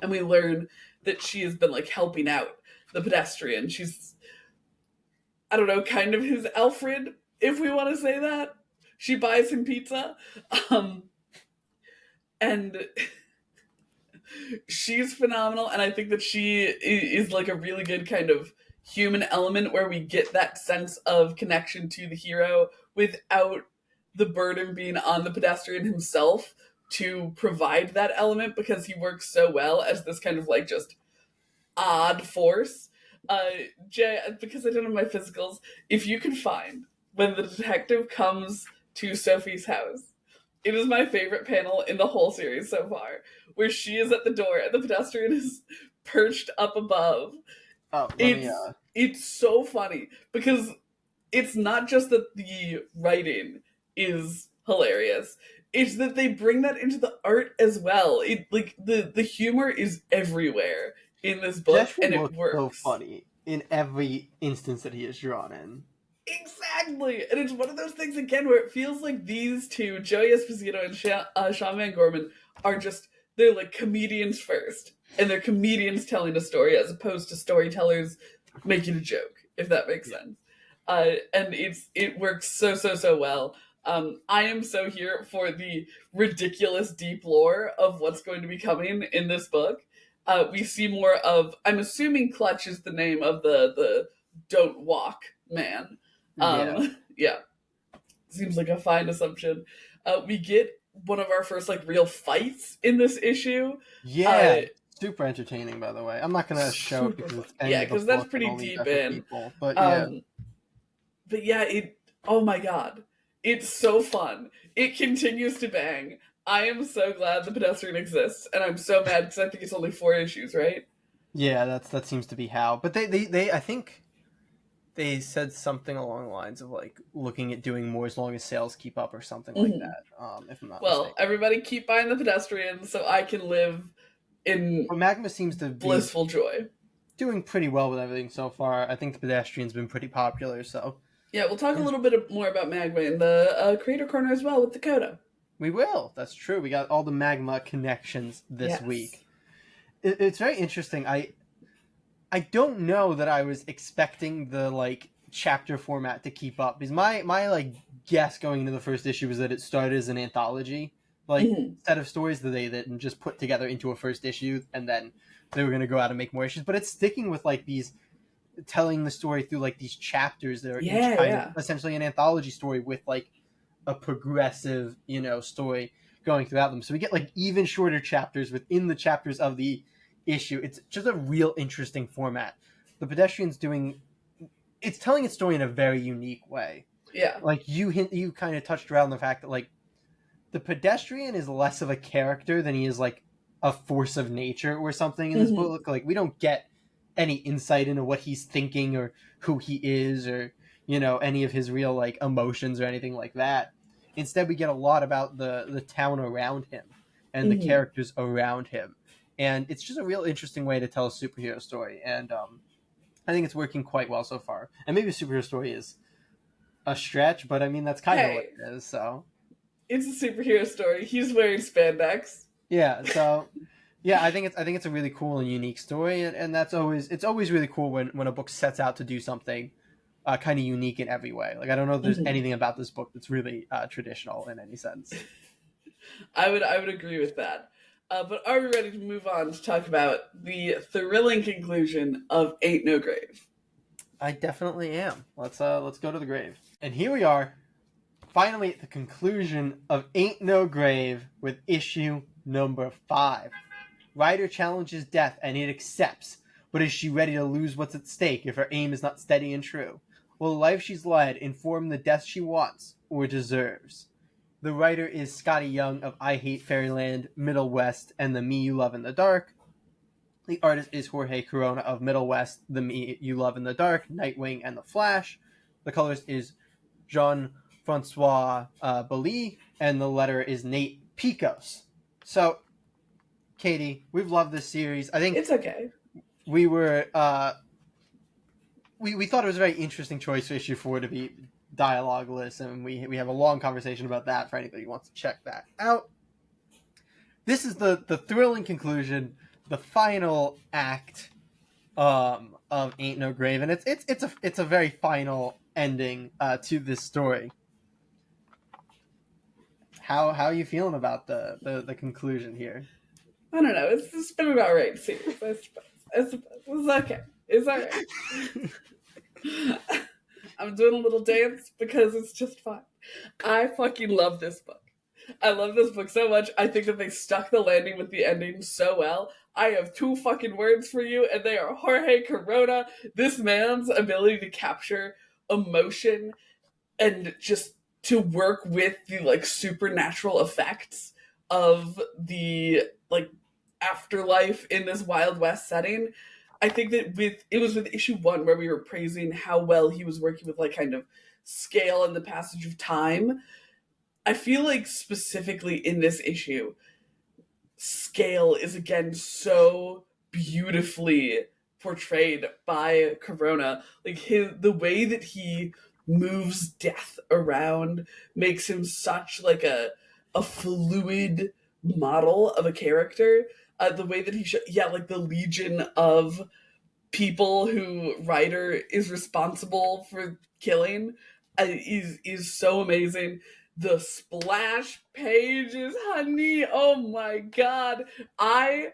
Speaker 1: and we learn that she has been like helping out the Pedestrian. She's, I don't know, kind of his Alfred, if we want to say that. She buys him pizza, um, and she's phenomenal. And I think that she is like a really good kind of human element where we get that sense of connection to the hero without the burden being on the Pedestrian himself to provide that element, because he works so well as this kind of like just odd force. Jay, because I don't have my physicals, if you can find when the detective comes to Sophie's house, it is my favorite panel in the whole series so far, where she is at the door and the Pedestrian is perched up above.
Speaker 2: Oh,
Speaker 1: It's so funny because it's not just that the writing is hilarious, it's that they bring that into the art as well. It like the humor is everywhere in this book
Speaker 2: Pedestrian
Speaker 1: and it
Speaker 2: looks so
Speaker 1: works.
Speaker 2: funny in every instance that he is drawn in.
Speaker 1: Exactly, and it's one of those things again where it feels like these two, Joey Esposito and Sean Van Gorman, are just, they're like comedians first, and they're comedians telling a story as opposed to storytellers making a joke, if that makes sense. And it works so well. I am so here for the ridiculous deep lore of what's going to be coming in this book. We see more of, I'm assuming Clutch is the name of the don't walk man. Yeah, seems like a fine assumption. We get one of our first like real fights in this issue.
Speaker 2: Yeah, super entertaining, by the way. I'm not gonna show it because it's
Speaker 1: yeah, because that's pretty deep in.
Speaker 2: People, but yeah.
Speaker 1: But yeah, it. Oh my god, it's so fun. It continues to bang. I am so glad the Pedestrian exists, and I'm so mad because I think it's only 4 issues, right?
Speaker 2: Yeah, that seems to be how. But they I think they said something along the lines of like looking at doing more as long as sales keep up or something like that. If I'm not mistaken.
Speaker 1: Everybody keep buying the Pedestrian so I can live in
Speaker 2: Magma seems to be
Speaker 1: blissful joy.
Speaker 2: Doing pretty well with everything so far. I think the Pedestrian's been pretty popular, so.
Speaker 1: Yeah, we'll talk a little bit more about Magma in the Creator Corner as well with Dakota.
Speaker 2: We will. That's true. We got all the Magma connections this week. It's very interesting. I don't know that I was expecting the like chapter format to keep up, because my like guess going into the first issue was that it started as an anthology, like set of stories that they then just put together into a first issue, and then they were going to go out and make more issues. But it's sticking with like these, telling the story through like these chapters that are each kind of essentially an anthology story with like a progressive, story going throughout them. So we get like even shorter chapters within the chapters of the issue. It's just a real interesting format. The Pedestrian's it's telling its story in a very unique way.
Speaker 1: Yeah.
Speaker 2: Like you kind of touched around the fact that like the Pedestrian is less of a character than he is like a force of nature or something in this book. Like we don't get any insight into what he's thinking or who he is or, any of his real like emotions or anything like that. Instead, we get a lot about the town around him and the characters around him. And it's just a real interesting way to tell a superhero story. And I think it's working quite well so far. And maybe a superhero story is a stretch, but I mean, that's kind of what it is. So
Speaker 1: it's a superhero story. He's wearing spandex.
Speaker 2: Yeah. So yeah, I think it's a really cool and unique story. And it's always really cool when a book sets out to do something kind of unique in every way. Like I don't know if there's
Speaker 1: Mhm.
Speaker 2: anything about this book that's really traditional in any sense.
Speaker 1: I would agree with that. But are we ready to move on to talk about the thrilling conclusion of Aint No Grave?
Speaker 2: I definitely am. Let's go to the grave. And here we are, finally at the conclusion of Aint No Grave with issue number 5. Ryder challenges death and it accepts, but is she ready to lose what's at stake if her aim is not steady and true? Will the life she's led inform the death she wants or deserves? The writer is Scotty Young of I Hate Fairyland, Middle West, and The Me You Love in the Dark. The artist is Jorge Corona of Middle West, The Me You Love in the Dark, Nightwing, and The Flash. The colorist is Jean-Francois Belli, and the letterer is Nate Picos. So, Katie, we've loved this series. I think
Speaker 1: It's okay.
Speaker 2: we were we thought it was a very interesting choice for issue 4 to be dialogueless, and we have a long conversation about that for anybody who wants to check that out. This is the thrilling conclusion, the final act of Aint No Grave, and it's a very final ending to this story. How are you feeling about the conclusion here?
Speaker 1: I don't know. It's been about right series, I suppose. It's okay. It's all right. I'm doing a little dance because it's just fun. I fucking love this book. I love this book so much. I think that they stuck the landing with the ending so well. I have 2 fucking words for you, and they are Jorge Corona. This man's ability to capture emotion and just to work with the like supernatural effects of the like afterlife in this Wild West setting. I think that it was with issue 1 where we were praising how well he was working with like kind of scale and the passage of time. I feel like specifically in this issue, scale is again so beautifully portrayed by Corona. Like the way that he moves death around makes him such like a fluid model of a character. The way that like the legion of people who Ryder is responsible for killing is so amazing. The splash pages, honey. Oh my god. I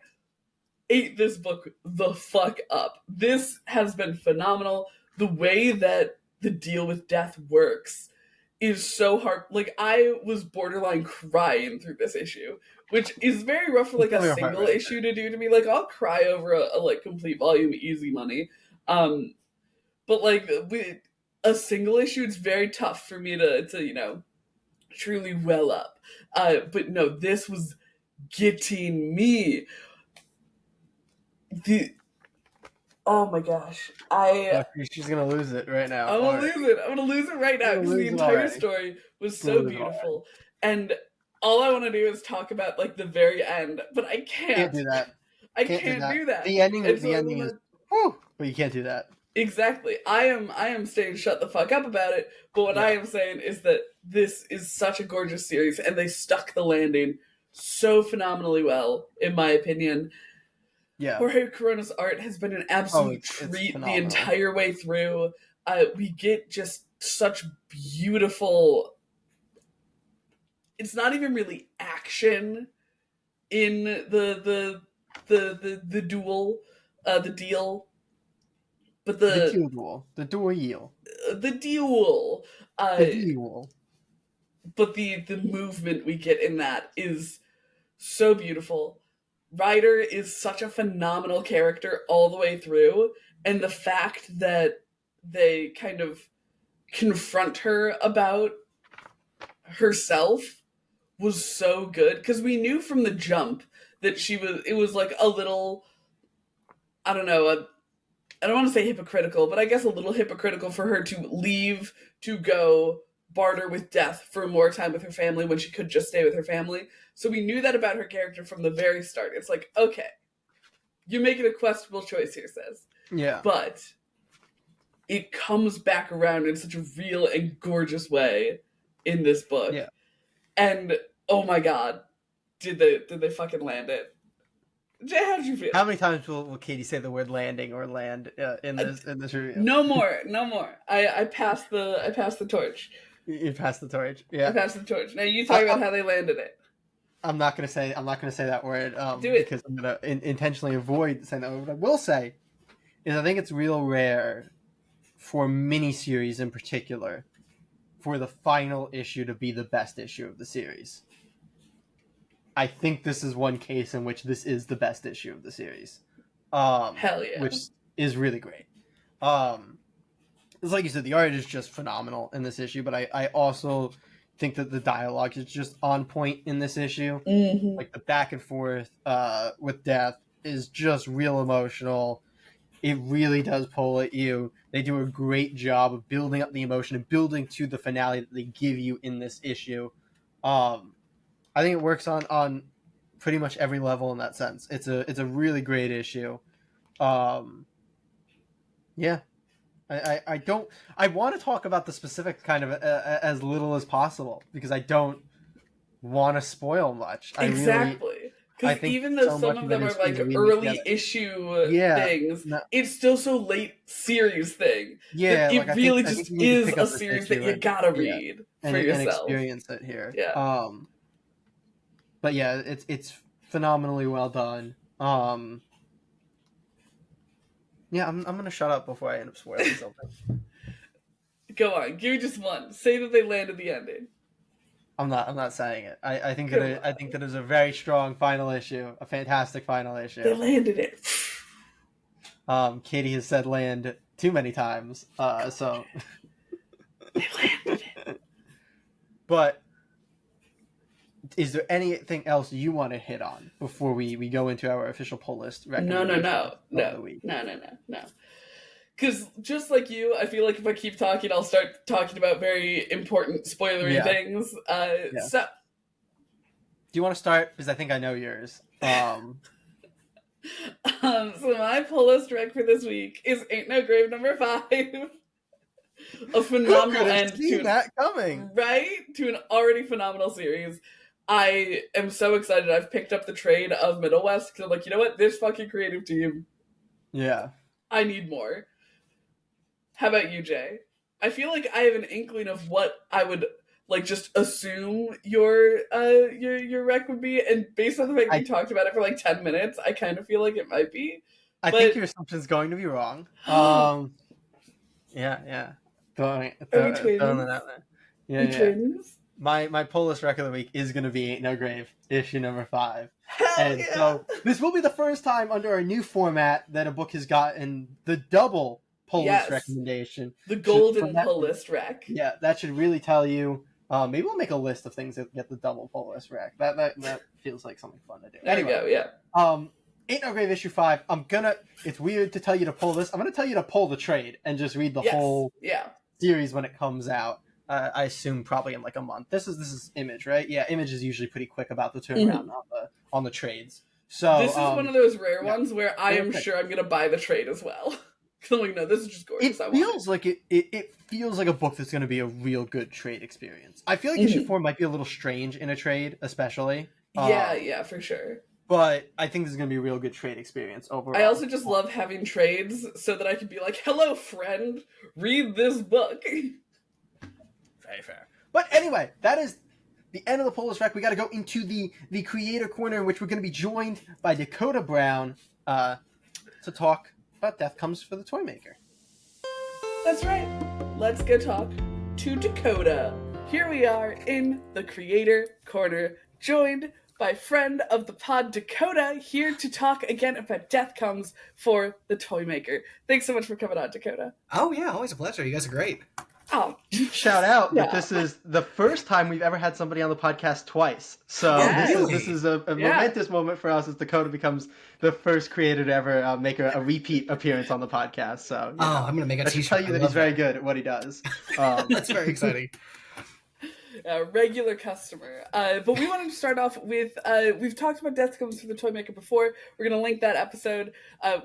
Speaker 1: ate this book the fuck up. This has been phenomenal. The way that the deal with death works is so hard. Like, I was borderline crying through this issue, which is very rough for like a single issue to do to me. Like, I'll cry over a like complete volume easy money. But like with a single issue, it's very tough for me to truly well up. But no, this was getting me. Oh my gosh,
Speaker 2: she's gonna lose it right now.
Speaker 1: I'm gonna lose it right now because the entire story was so beautiful, and all I want to do is talk about like the very end, but I can't
Speaker 2: do that.
Speaker 1: I can't do that.
Speaker 2: The ending is whew, but you can't do that.
Speaker 1: Exactly. I am staying shut the fuck up about it, but what I am saying is that this is such a gorgeous series and they stuck the landing so phenomenally well, in my opinion.
Speaker 2: Yeah.
Speaker 1: Jorge Corona's art has been an absolute treat the entire way through. We get just such beautiful. It's not even really action in the duel, the deal, but the
Speaker 2: duel.
Speaker 1: The duel. But the movement we get in that is so beautiful. Ryder is such a phenomenal character all the way through, and the fact that they kind of confront her about herself was so good, because we knew from the jump that it was like a little, I don't know, I don't want to say hypocritical, but I guess a little hypocritical for her to leave to go barter with death for more time with her family when she could just stay with her family. So we knew that about her character from the very start. It's like, okay, you're making a questionable choice here, sis.
Speaker 2: Yeah.
Speaker 1: But it comes back around in such a real and gorgeous way in this book.
Speaker 2: Yeah.
Speaker 1: And oh my god, did they fucking land it? Jay, how'd you feel?
Speaker 2: How many times will Katie say the word landing or land in this review?
Speaker 1: No more. I passed the torch.
Speaker 2: You passed the torch. Yeah,
Speaker 1: I passed the torch. Now you talk about how they landed it.
Speaker 2: I'm not gonna say that word.
Speaker 1: Do it.
Speaker 2: Because I'm gonna intentionally avoid saying that word. What I will say is I think it's real rare for miniseries in particular for the final issue to be the best issue of the series. I think this is one case in which this is the best issue of the series.
Speaker 1: Hell yeah.
Speaker 2: Which is really great. It's like you said, the art is just phenomenal in this issue, but I also think that the dialogue is just on point in this issue.
Speaker 1: Mm-hmm.
Speaker 2: Like the back and forth with Death is just real emotional. It really does pull at you. They do a great job of building up the emotion and building to the finale that they give you in this issue. I think it works on pretty much every level in that sense. It's a really great issue. Yeah. I want to talk about the specifics kind of as little as possible because I don't want to spoil much.
Speaker 1: Exactly. Because even though some of them are like early issue things, it's still so late series thing.
Speaker 2: Yeah,
Speaker 1: it really just is a series that you gotta read for yourself
Speaker 2: and experience it here.
Speaker 1: Yeah.
Speaker 2: But yeah, it's phenomenally well done. Yeah, I'm gonna shut up before I end up spoiling something.
Speaker 1: Go on, give me just one. Say that they landed the ending.
Speaker 2: I'm not saying it. I think that is a very strong final issue, a fantastic final issue.
Speaker 1: They landed it.
Speaker 2: Katie has said land too many times, so
Speaker 1: they landed it.
Speaker 2: But is there anything else you want to hit on before we go into our official pull list?
Speaker 1: No. Because just like you, I feel like if I keep talking, I'll start talking about very important spoilery things. So,
Speaker 2: do you want to start? Because I think I know yours.
Speaker 1: So my pull list rec for this week is Aint No Grave number 5. A phenomenal end to
Speaker 2: that coming,
Speaker 1: right? To an already phenomenal series. I am so excited. I've picked up the trade of Middle West because I'm like, you know what? This fucking creative team.
Speaker 2: Yeah.
Speaker 1: I need more. How about you, Jay? I feel like I have an inkling of what I would like just assume your rec would be, and based on the fact we talked about it for like 10 minutes, I kind of feel like it might be.
Speaker 2: I think your assumption is going to be wrong. Yeah. Throwing that out there. Yeah.
Speaker 1: Twins?
Speaker 2: My pull list rec of the week is going to be Aint No Grave, issue number 5.
Speaker 1: Hell yeah.
Speaker 2: So this will be the first time under our new format that a book has gotten the double pull list recommendation.
Speaker 1: The golden pull list rec.
Speaker 2: Yeah, that should really tell you. Maybe we'll make a list of things that get the double pull list rec. That feels like something fun to do.
Speaker 1: There
Speaker 2: anyway,
Speaker 1: we go, yeah.
Speaker 2: Aint No Grave issue 5. It's weird to tell you to pull this. I'm gonna tell you to pull the trade and just read the whole series when it comes out. I assume probably in like a month. This is Image, right? Yeah, Image is usually pretty quick about the turnaround on the trades. So
Speaker 1: this is one of those rare ones where I am sure I'm gonna buy the trade as well. Because I'm like, no, this is just gorgeous.
Speaker 2: It feels like it feels like a book that's going to be a real good trade experience. I feel like issue 4 might be a little strange in a trade, especially.
Speaker 1: Yeah, for sure.
Speaker 2: But I think this is going to be a real good trade experience overall.
Speaker 1: I also just love having trades so that I can be like, hello, friend, read this book.
Speaker 2: Very fair. But anyway, that is the end of the pull list rec. We got to go into the creator corner, in which we're going to be joined by Dakota Brown to talk about Death Comes for the Toymaker.
Speaker 1: That's right. Let's go talk to Dakota. Here we are in the creator corner, joined by friend of the pod, Dakota, here to talk again about Death Comes for the Toymaker. Thanks so much for coming on, Dakota.
Speaker 3: Oh yeah, always a pleasure. You guys are great.
Speaker 1: Oh,
Speaker 2: shout out that this is the first time we've ever had somebody on the podcast twice. So this is a momentous moment for us as Dakota becomes the first creator to ever make a repeat appearance on the podcast. So
Speaker 3: I'm gonna make a t-shirt.
Speaker 2: I tell you that he's very good at what he does.
Speaker 3: That's very exciting.
Speaker 1: A regular customer. But we wanted to start off with, we've talked about Death Comes for the Toymaker before. We're going to link that episode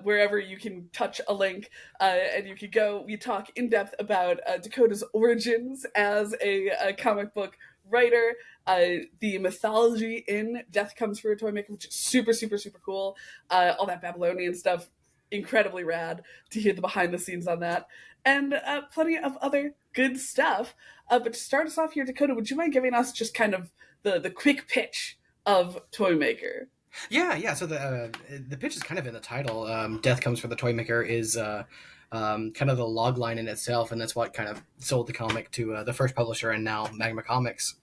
Speaker 1: wherever you can touch a link, and you can go. We talk in depth about Dakota's origins as a comic book writer. The mythology in Death Comes for a Toymaker, which is super, super, super cool. All that Babylonian stuff, incredibly rad to hear the behind the scenes on that. And plenty of other good stuff. But to start us off here, Dakota, would you mind giving us just kind of the quick pitch of Toymaker?
Speaker 3: Yeah. So the pitch is kind of in the title. Death Comes for the Toymaker is kind of the log line in itself, and that's what kind of sold the comic to the first publisher and now Magma Comics.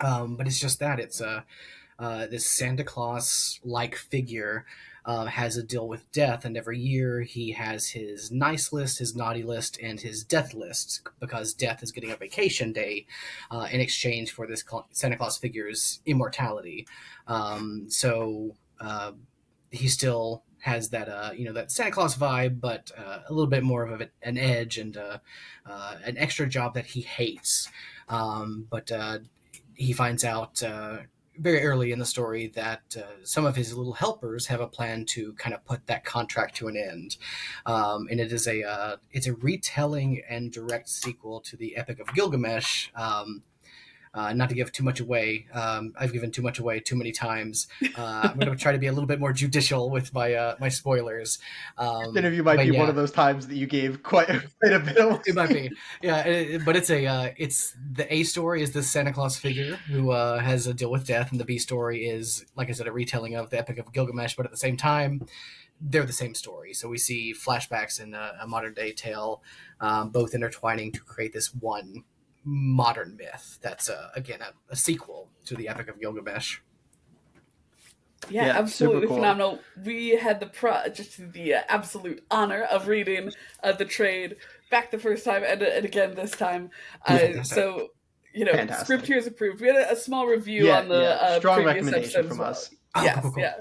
Speaker 3: But it's just that it's this Santa Claus like figure has a deal with death, and every year he has his nice list, his naughty list, and his death list, because death is getting a vacation day in exchange for this Santa Claus figure's immortality. So he still has that that Santa Claus vibe, but a little bit more of an edge and an extra job that he hates. But he finds out very early in the story that some of his little helpers have a plan to kind of put that contract to an end, and it's a retelling and direct sequel to the Epic of Gilgamesh. Not to give too much away. I've given too much away too many times. I'm going to try to be a little bit more judicial with my spoilers.
Speaker 2: This interview might be one of those times that you gave quite a bit away.
Speaker 3: It might be, yeah. But it's the A story is this Santa Claus figure who has a deal with death, and the B story is, like I said, a retelling of the Epic of Gilgamesh. But at the same time, they're the same story. So we see flashbacks in a modern day tale, both intertwining to create this one modern myth that's again a sequel to the Epic of Gilgamesh.
Speaker 1: Yeah, absolutely cool. Phenomenal. We had the absolute honor of reading the trade back the first time and again this time. So fantastic. Script here is approved. We had a small review on the
Speaker 2: strong
Speaker 1: previous
Speaker 2: recommendation from us.
Speaker 1: Yes,
Speaker 3: cool.
Speaker 1: Yeah.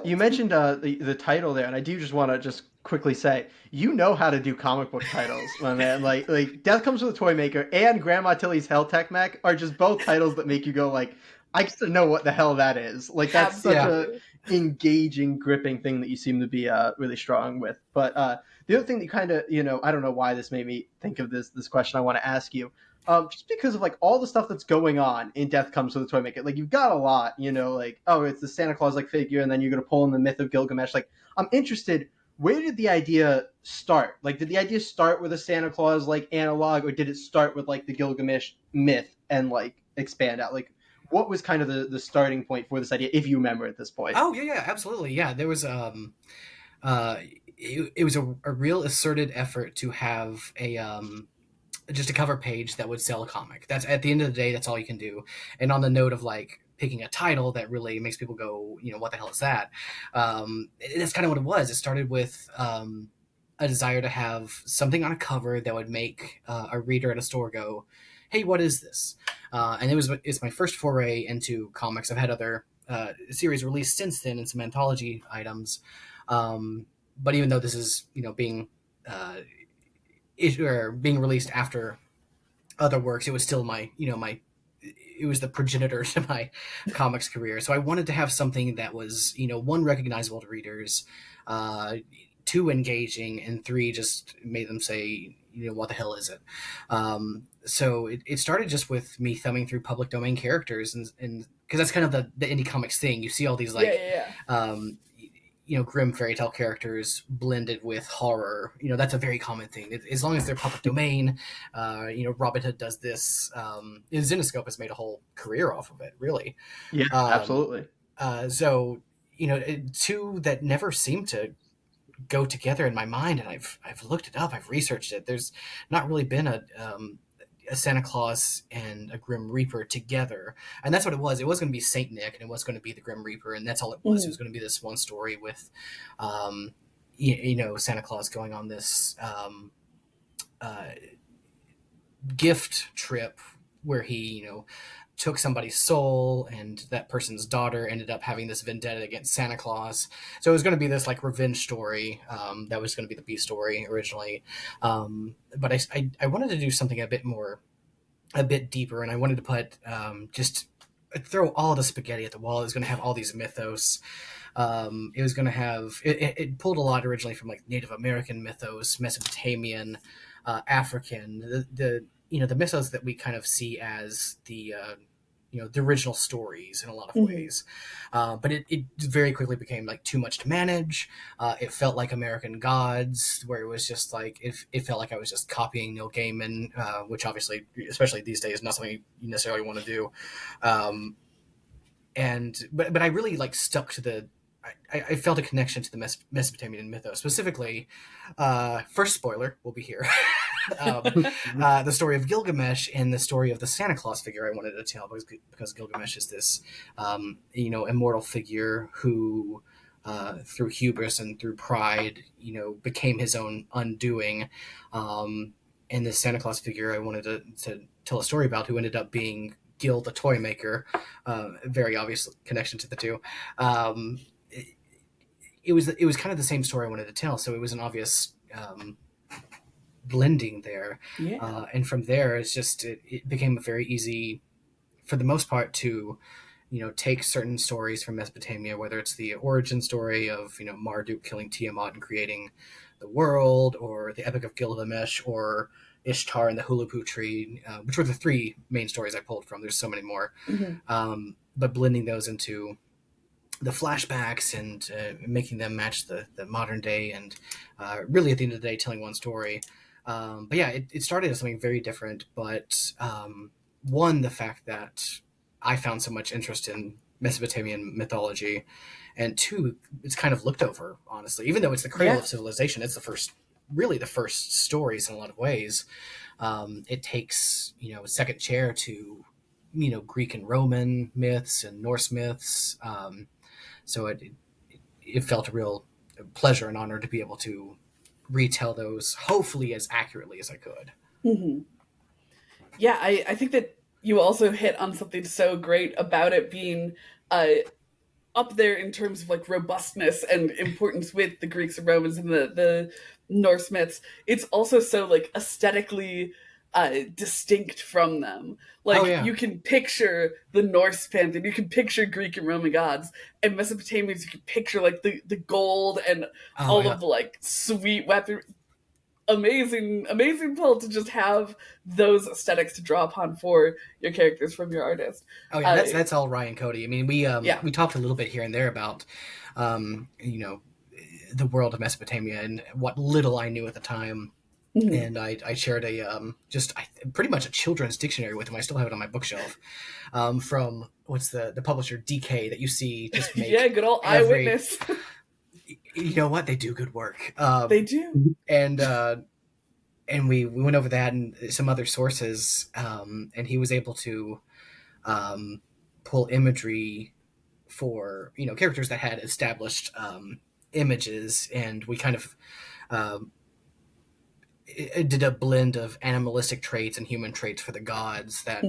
Speaker 2: You mentioned the title there, and I do just want to just quickly say, you know how to do comic book titles, my man. Like Death Comes with a Toymaker and Grandma Tilly's Hell Tech Mech are just both titles that make you go like, I just know what the hell that is. Like that's such a engaging, gripping thing that you seem to be really strong with. But the other thing that kind of I don't know why this made me think of this question I want to ask you. Just because of like all the stuff that's going on in Death Comes with a Toymaker, like you've got a lot, like, oh, it's the Santa Claus like figure, and then you're gonna pull in the myth of Gilgamesh. Like, I'm interested, where did the idea start? Like, did the idea start with a Santa Claus like analog, or did it start with like the Gilgamesh myth and like expand out? Like, what was kind of the starting point for this idea, if you remember at this point?
Speaker 3: Oh yeah, absolutely. Yeah, there was it was a real asserted effort to have just a cover page that would sell a comic. That's, at the end of the day, that's all you can do. And on the note of like picking a title that really makes people go, what the hell is that? That's kind of what it was. It started with a desire to have something on a cover that would make a reader at a store go, hey, what is this? And it's my first foray into comics. I've had other series released since then and some anthology items. But even though this is, being released after other works, it was still it was the progenitor to my comics career. So I wanted to have something that was, one, recognizable to readers, two, engaging, and three, just made them say, what the hell is it? So it started just with me thumbing through public domain characters, and because that's kind of the indie comics thing. You see all these grim fairy tale characters blended with horror. That's a very common thing. As long as they're public domain, Robin Hood does this. Zenoscope has made a whole career off of it, really.
Speaker 2: Yeah, absolutely.
Speaker 3: So, two that never seem to go together in my mind, and I've looked it up, I've researched it. There's not really been a Santa Claus and a Grim Reaper together, and that's what it was. It was going to be Saint Nick, and it was going to be the Grim Reaper, and that's all it was. It was going to be this one story with, Santa Claus going on this gift trip where he, took somebody's soul, and that person's daughter ended up having this vendetta against Santa Claus. So it was going to be this like revenge story. That was going to be the B story originally. But I wanted to do something a bit deeper, and I wanted to put just throw all the spaghetti at the wall. It was going to have all these mythos. It was going to have it pulled a lot originally from like Native American mythos, Mesopotamian, African. The the mythos that we kind of see as the the original stories in a lot of ways. But it very quickly became like too much to manage. It felt like American Gods, where it was just like it felt like I was just copying Neil Gaiman, which obviously, especially these days, is not something you necessarily want to do. But I really like stuck to the. I felt a connection to the Mesopotamian mythos, specifically. First spoiler will be here. The story of Gilgamesh and the story of the Santa Claus figure I wanted to tell, because Gilgamesh is this immortal figure who through hubris and through pride became his own undoing, and this Santa Claus figure I wanted to tell a story about, who ended up being Gil the Toymaker. Very obvious connection to the two. It was kind of the same story I wanted to tell, so it was an obvious blending there.
Speaker 1: Yeah.
Speaker 3: And from there, it became very easy, for the most part, to take certain stories from Mesopotamia, whether it's the origin story of Marduk killing Tiamat and creating the world, or the Epic of Gilgamesh, or Ishtar and the Hulapu tree, which were the three main stories I pulled from. There's so many more. But blending those into the flashbacks and making them match the modern day, and really at the end of the day telling one story. But yeah, it started as something very different, but one, the fact that I found so much interest in Mesopotamian mythology, and two, it's kind of looked over, honestly. Even though it's the cradle of civilization, it's the first stories in a lot of ways. It takes second chair to Greek and Roman myths and Norse myths. So it felt a real pleasure and honor to be able to retell those, hopefully as accurately as I could.
Speaker 1: Yeah, I think that you also hit on something so great about it being up there in terms of like robustness and importance with the Greeks and Romans and the Norse myths. It's also so like aesthetically distinct from them. Like you can picture the Norse pantheon, you can picture Greek and Roman gods, and Mesopotamians you can picture like the gold and all of the like sweet weapon. Amazing pull to just have those aesthetics to draw upon for your characters from your artist.
Speaker 3: That's all Ryan Cody. I mean, we talked a little bit here and there about the world of Mesopotamia and what little I knew at the time. And I shared pretty much a children's dictionary with him. I still have it on my bookshelf. From what's the publisher DK that you see just make
Speaker 1: good old Eyewitness.
Speaker 3: You know what? They do good work.
Speaker 1: They do.
Speaker 3: And we went over that and some other sources, and he was able to pull imagery for characters that had established images, and we kind of it did a blend of animalistic traits and human traits for the gods that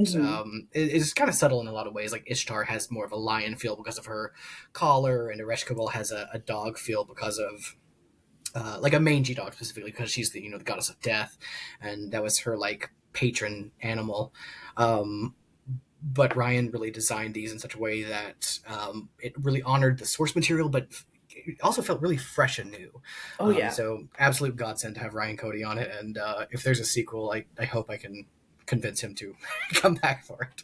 Speaker 3: is kind of subtle in a lot of ways. Like Ishtar has more of a lion feel because of her collar, and Ereshkigal has a dog feel because of like a mangy dog, specifically because she's the the goddess of death, and that was her like patron animal. But Ryan really designed these in such a way that it really honored the source material, but it also felt really fresh and new. So absolute godsend to have Ryan Cody on it, and if there's a sequel, I hope I can convince him to come back for
Speaker 1: it.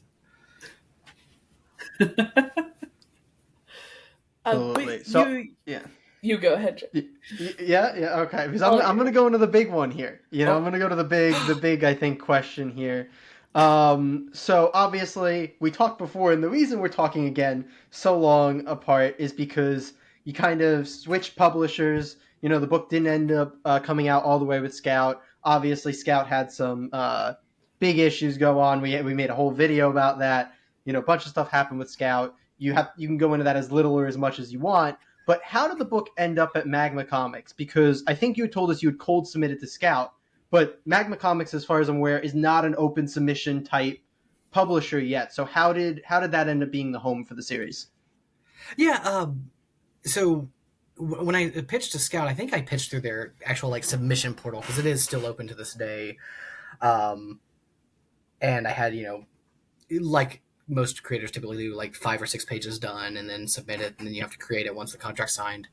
Speaker 1: You go ahead.
Speaker 2: Okay. Because I'm going to go into the big one here. I'm going to go to the big I think question here. So obviously we talked before, and the reason we're talking again so long apart is because you kind of switched publishers. The book didn't end up coming out all the way with Scout. Obviously, Scout had some big issues go on. We made a whole video about that. A bunch of stuff happened with Scout. You can go into that as little or as much as you want. But how did the book end up at Magma Comics? Because I think you had told us you had cold submitted to Scout, but Magma Comics, as far as I'm aware, is not an open submission type publisher yet. So how did that end up being the home for the series?
Speaker 3: Yeah. So when I pitched to Scout, I think I pitched through their actual like submission portal, because it is still open to this day. And I had, like most creators typically do, like 5 or 6 pages done and then submit it, and then you have to create it once the contract's signed.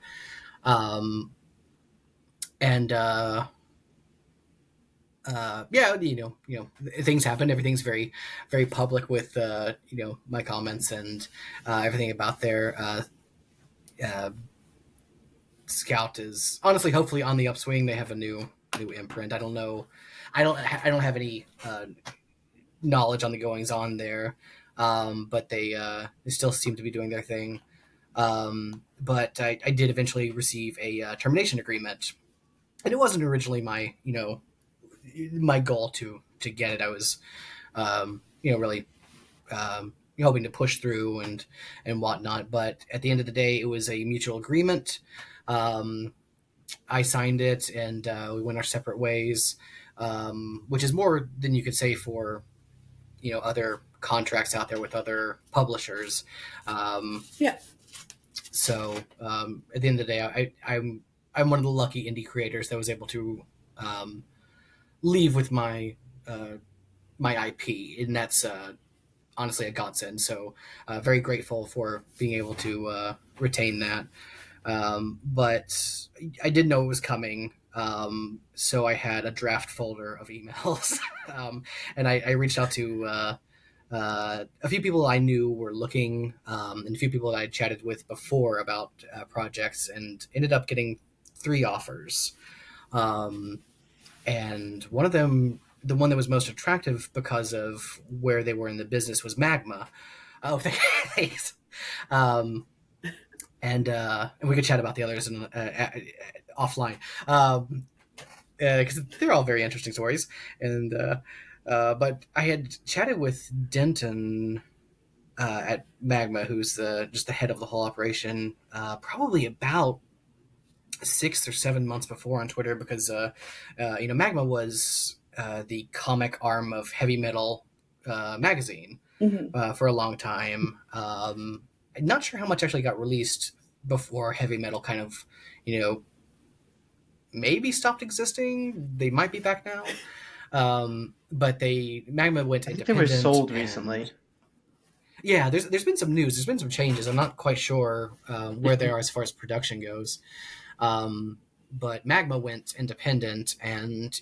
Speaker 3: things happen. Everything's very, very public with my comments and everything about their uh, Scout is honestly, hopefully, on the upswing. They have a new imprint. I don't know. I don't have any knowledge on the goings on there, but they still seem to be doing their thing. But I did eventually receive a termination agreement, and it wasn't originally my goal to get it. I was really hoping to push through and whatnot. But at the end of the day, it was a mutual agreement. I signed it, and we went our separate ways, which is more than you could say for other contracts out there with other publishers.
Speaker 1: Yeah.
Speaker 3: So at the end of the day, I'm one of the lucky indie creators that was able to leave with my IP, and that's honestly a godsend. So very grateful for being able to retain that. But I did know it was coming. So I had a draft folder of emails, and I reached out to a few people I knew were looking, and a few people that I chatted with before about projects, and ended up getting 3 offers. And one of them, the one that was most attractive because of where they were in the business, was Magma. Oh, thanks. And we could chat about the others offline, because they're all very interesting stories. And but I had chatted with Denton at Magma, who's just the head of the whole operation, probably about 6 or 7 months before on Twitter, because Magma was the comic arm of Heavy Metal magazine for a long time. I'm not sure how much actually got released before Heavy Metal kind of, maybe stopped existing. They might be back now. But Magma went independent.
Speaker 2: They were sold recently.
Speaker 3: Yeah, there's been some news. There's been some changes. I'm not quite sure where they are as far as production goes. But Magma went independent and,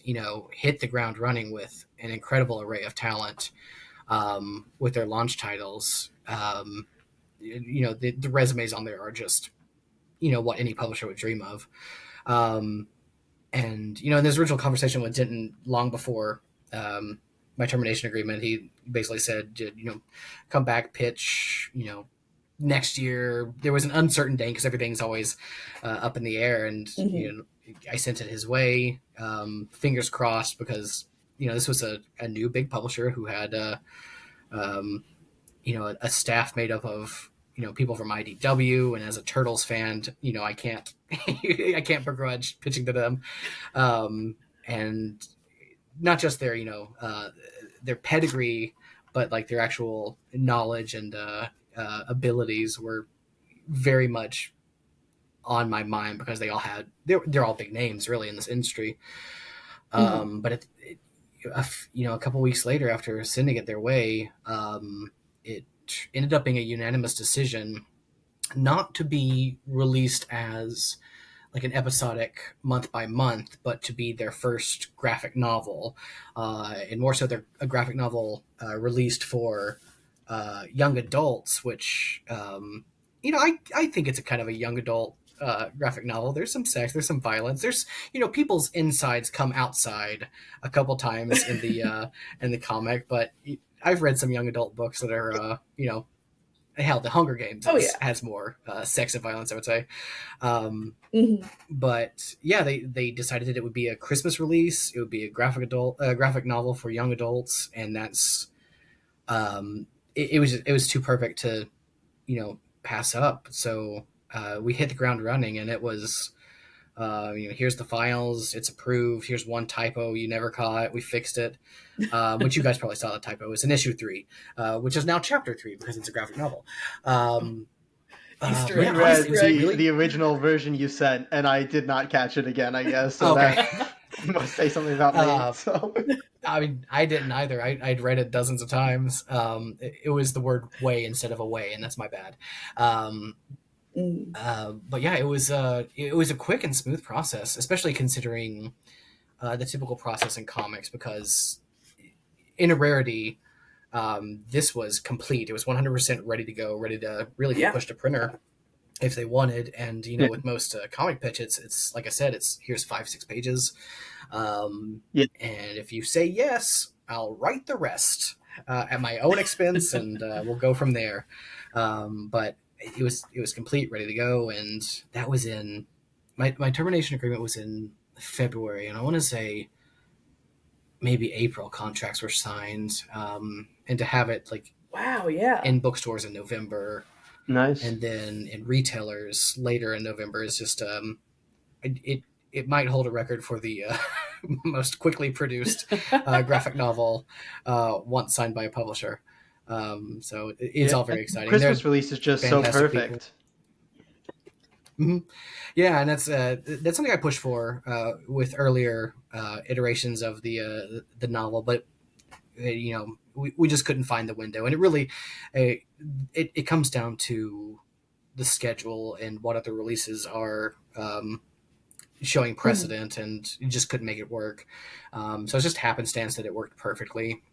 Speaker 3: hit the ground running with an incredible array of talent with their launch titles. The resumes on there are just, what any publisher would dream of. And, in this original conversation with Denton long before my termination agreement, he basically said, come back, pitch, next year. There was an uncertain date because everything's always up in the air, and I sent it his way. Fingers crossed, because this was a new big publisher who had a staff made up of people from IDW, and as a Turtles fan, I can't I can't begrudge pitching to them, and not just their their pedigree, but like their actual knowledge and abilities were very much on my mind, because they all had they're all big names really in this industry. But a couple weeks later, after sending it their way, it ended up being a unanimous decision not to be released as like an episodic month by month, but to be their first graphic novel, and more so a graphic novel released for young adults, which I think it's a kind of a young adult graphic novel. There's some sex, there's some violence, there's people's insides come outside a couple times in the comic, but I've read some young adult books that are hell, the Hunger Games has more sex and violence, I would say. But yeah, they decided that it would be a Christmas release. It would be a graphic novel for young adults, and that's it was too perfect to pass up. So we hit the ground running, and it was here's the files, it's approved, here's one typo you never caught, we fixed it, which you guys probably saw. The typo is in issue 3, which is now chapter 3 because it's a graphic novel.
Speaker 2: We read the original version you sent, and I did not catch it again, I guess. So that must say something about me. So.
Speaker 3: I mean, I didn't either. I'd read it dozens of times. It was the word way instead of away, and that's my bad. But yeah, it was a quick and smooth process, especially considering the typical process in comics, because in a rarity, this was complete. It was 100% ready to go, ready to really get pushed to printer if they wanted. And with most comic pitch, it's like I said, it's here's 5-6 pages, and if you say yes, I'll write the rest at my own expense, and we'll go from there. But it was complete, ready to go, and that was in my termination agreement was in February, and I want to say maybe April contracts were signed, and to have it like
Speaker 1: wow, yeah,
Speaker 3: in bookstores in November.
Speaker 2: Nice.
Speaker 3: And then in retailers later in November is just it might hold a record for the most quickly produced graphic novel once signed by a publisher. So it's all very exciting.
Speaker 2: Christmas release is just so perfect.
Speaker 3: Mm-hmm. Yeah, and that's something I push for with earlier iterations of the novel, but we just couldn't find the window, and it really it comes down to the schedule and what other releases are showing precedent, and you just couldn't make it work. So it's just happenstance that it worked perfectly.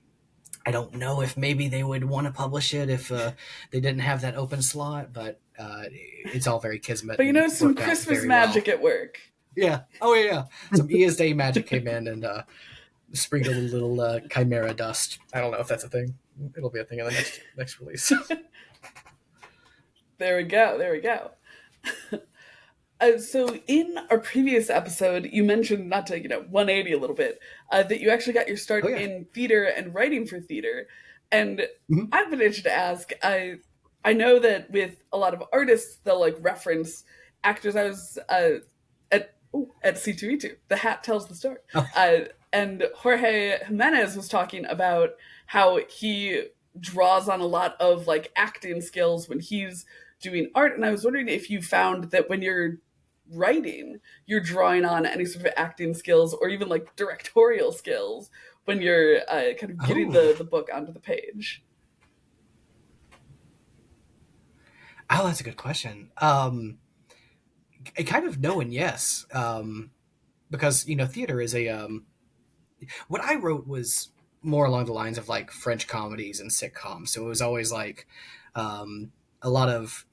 Speaker 3: I don't know if maybe they would want to publish it if they didn't have that open slot, but it's all very kismet.
Speaker 1: But some Christmas magic at work.
Speaker 3: Yeah. Oh yeah. Some ES Day magic came in and sprinkled a little chimera dust. I don't know if that's a thing. It'll be a thing in the next release.
Speaker 1: There we go. So in our previous episode, you mentioned, not to 180 a little bit, that you actually got your start in theater and writing for theater. And I've been itching to ask, I know that with a lot of artists, they'll like reference actors. I was at C2E2, The Hat Tells the Story. And Jorge Jimenez was talking about how he draws on a lot of like acting skills when he's doing art. And I was wondering if you found that when you're writing, you're drawing on any sort of acting skills or even like directorial skills when you're kind of getting the book onto the page.
Speaker 3: Oh, that's a good question. I kind of no and yes, because theater is a what I wrote was more along the lines of like French comedies and sitcoms. So it was always like a lot of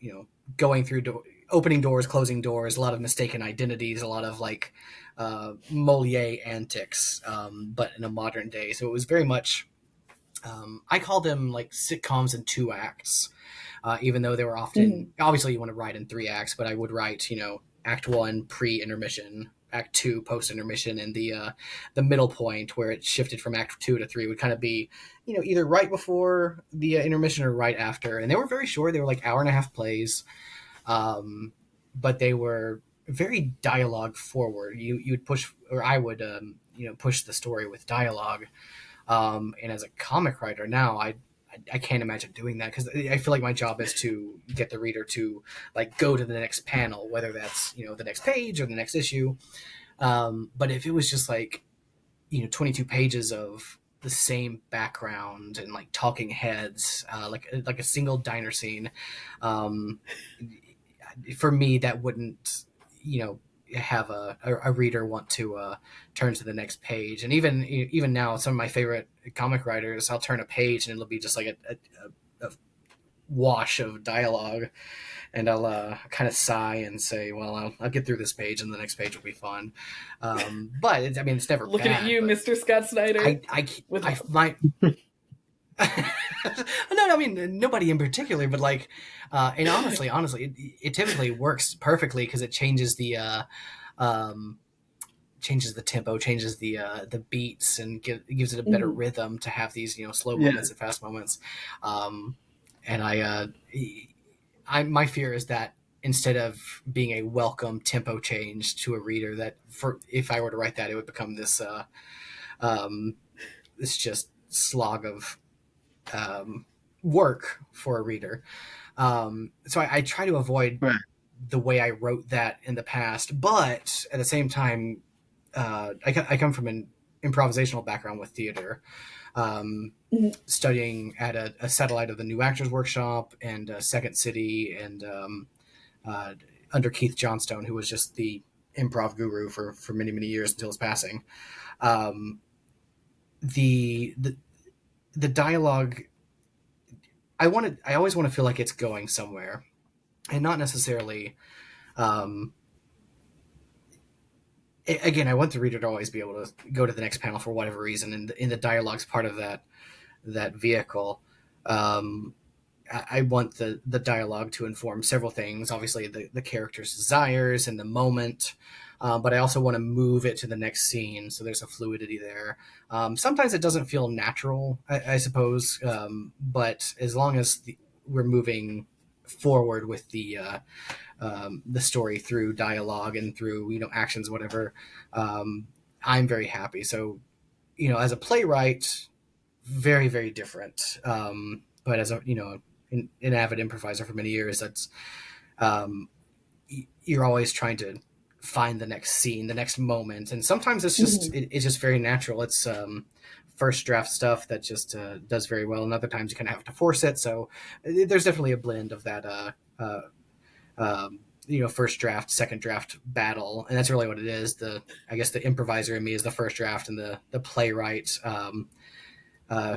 Speaker 3: going through opening doors, closing doors, a lot of mistaken identities, a lot of like Moliere antics, but in a modern day. So it was very much I call them like sitcoms in 2 acts. Even though they were often obviously you want to write in 3 acts, but I would write act 1 pre-intermission, act 2 post-intermission, and the middle point where it shifted from act 2 to 3 would kind of be either right before the intermission or right after. And they were very short. They were like hour-and-a-half plays, but they were very dialogue forward. You would push, or I would push the story with dialogue. And as a comic writer now, I can't imagine doing that, because I feel like my job is to get the reader to like go to the next panel, whether that's the next page or the next issue. But if it was just like 22 pages of the same background and like talking heads, like a single diner scene, for me that wouldn't have a reader want to turn to the next page. And even now, some of my favorite comic writers, I'll turn a page and it'll be just like a wash of dialogue, and I'll kind of sigh and say, well, I'll get through this page and the next page will be fun. But it's never
Speaker 1: looking
Speaker 3: bad,
Speaker 1: at you, Mr. Scott Snyder.
Speaker 3: No, nobody in particular, but like, and honestly, it typically works perfectly because it changes the tempo, changes the beats, and gives it a better rhythm to have these slow moments and fast moments. And my fear is that instead of being a welcome tempo change to a reader, that if I were to write that, it would become this this just slog of work for a reader. So I try to avoid the way I wrote that in the past, but at the same time, I come from an improvisational background with theater, studying at a satellite of the New Actors Workshop and Second City, and under Keith Johnstone, who was just the improv guru for many, many years until his passing. Um, the dialogue, I always want to feel like it's going somewhere, and not necessarily. Again, I want the reader to always be able to go to the next panel for whatever reason, and in the dialogue's part of that vehicle. I want the dialogue to inform several things. Obviously, the character's desires and the moment, but I also want to move it to the next scene, so there's a fluidity there. Sometimes it doesn't feel natural, I suppose, but as long as we're moving forward with the story through dialogue and through actions, whatever, I'm very happy. So, as a playwright, very, very different. But as an avid improviser for many years, that's you're always trying to find the next scene, the next moment, and sometimes it's just it's just very natural. It's first draft stuff that just does very well, and other times you kind of have to force it. So there's definitely a blend of that. First draft, second draft battle, and that's really what it is. I guess the improviser in me is the first draft, and the playwright,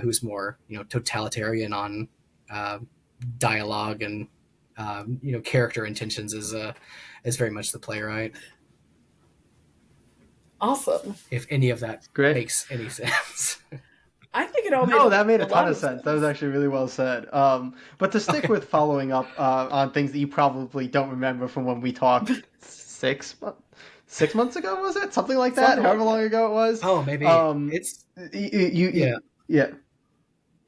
Speaker 3: who's more totalitarian on dialogue and character intentions, is very much the playwright.
Speaker 1: Awesome.
Speaker 3: If any of that makes any sense.
Speaker 1: I think it all made
Speaker 2: that made a ton of sense. That was actually really well said. But to stick with following up on things that you probably don't remember from when we talked 6 months ago, was it? Something like that? However long ago it was?
Speaker 3: Oh, maybe. It's...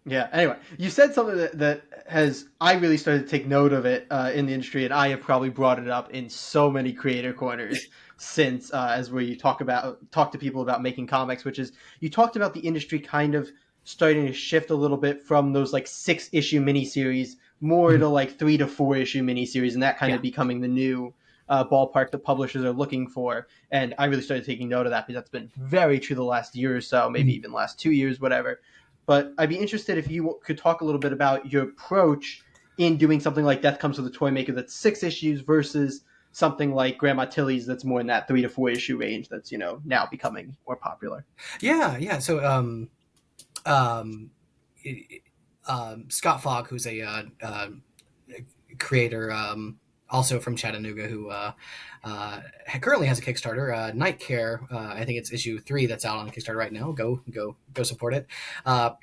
Speaker 2: Yeah. Anyway, you said something that has... I really started to take note of it in the industry, and I have probably brought it up in so many creator corners since, as we talk to people about making comics, which is you talked about the industry kind of starting to shift a little bit from those like 6-issue miniseries more to like 3 to 4 issue miniseries, and that kind of becoming the new ballpark that publishers are looking for. And I really started taking note of that because that's been very true the last year or so, maybe even last 2 years, whatever. But I'd be interested if you could talk a little bit about your approach in doing something like Death Comes to the Toymaker that's 6 issues versus something like Grandma Tilly's that's more in that 3 to 4 issue range that's, now becoming more popular.
Speaker 3: Yeah. So, Scott Fogg, who's a creator, also from Chattanooga, who currently has a Kickstarter, Night Care. I think it's issue 3 that's out on Kickstarter right now. Go support it.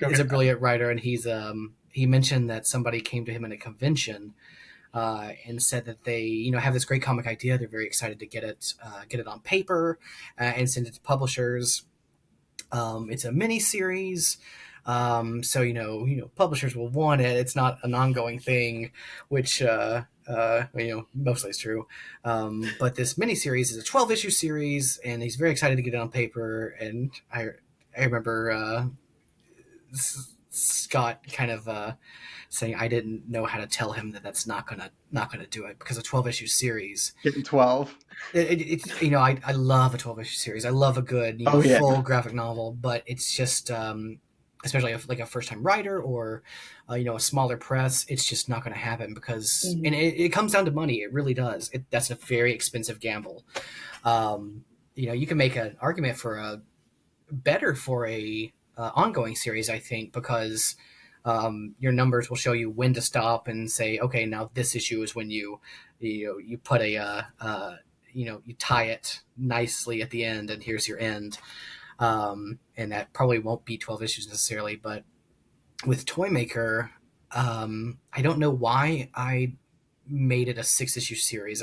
Speaker 3: He's a brilliant writer, and he mentioned that somebody came to him in a convention and said that they have this great comic idea. They're very excited to get it on paper and send it to publishers. It's a mini series. So publishers will want it. It's not an ongoing thing, which mostly is true. But this miniseries is a 12-issue series, and he's very excited to get it on paper. And I remember Scott kind of saying I didn't know how to tell him that that's not gonna do it, because a 12-issue series.
Speaker 2: Getting 12.
Speaker 3: I love a 12-issue series. I love a good full graphic novel, but it's just especially like a first-time writer or a smaller press, it's just not going to happen because and it comes down to money. It really does. That's a very expensive gamble. You can make an argument for a ongoing series, I think, because your numbers will show you when to stop and say, okay, now this issue is when you put you tie it nicely at the end, and here's your end. And that probably won't be 12 issues necessarily, but with Toymaker, I don't know why I made it a 6-issue series.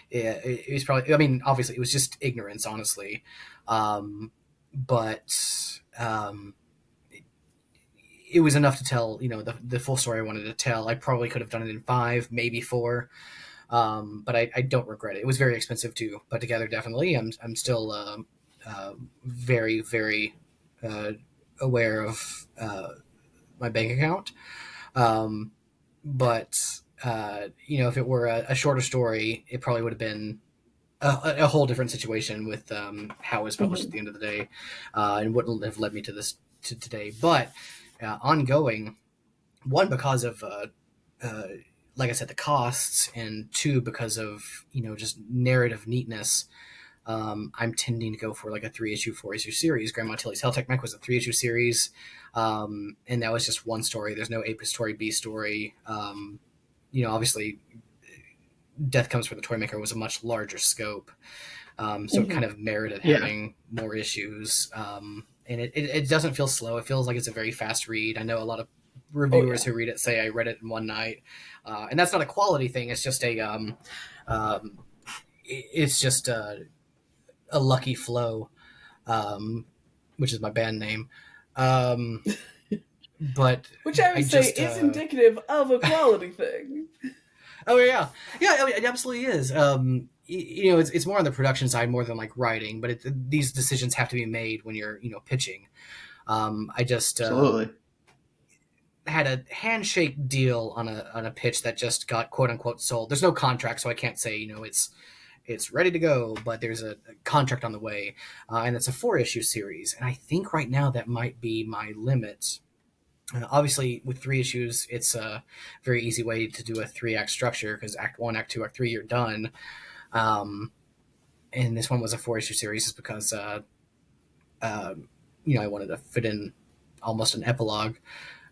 Speaker 3: It was probably, obviously it was just ignorance, honestly. But it was enough to tell, the full story I wanted to tell. I probably could have done it in 5, maybe 4. But I don't regret it. It was very expensive to put together. Definitely. I'm still, very, very aware of my bank account. But if it were a shorter story, it probably would have been a whole different situation with how it was published at the end of the day, and wouldn't have led me to this to today. But ongoing, one, because of like I said, the costs, and 2, because of just narrative neatness. I'm tending to go for like a 3-issue, 4-issue series. Grandma Tilly's Helltech Mech was a 3-issue series, and that was just one story. There's no A story, B story. Obviously, Death Comes for the Toymaker was a much larger scope, so it kind of merited having more issues. And it doesn't feel slow. It feels like it's a very fast read. I know a lot of reviewers who read it say I read it in one night, and that's not a quality thing. It's just a lucky flow, which is my band name. But
Speaker 1: which I would say is indicative of a quality thing.
Speaker 3: Oh yeah, it absolutely is. It's more on the production side more than like writing, but these decisions have to be made when you're pitching. I just
Speaker 2: absolutely
Speaker 3: had a handshake deal on a pitch that just got quote unquote sold. There's no contract, so I can't say it's ready to go, but there's a contract on the way, and it's a 4-issue series. And I think right now that might be my limit. Obviously, with 3 issues, it's a very easy way to do a 3-act structure because Act 1, Act 2, Act 3, you're done. And this one was a 4-issue series just because, I wanted to fit in almost an epilogue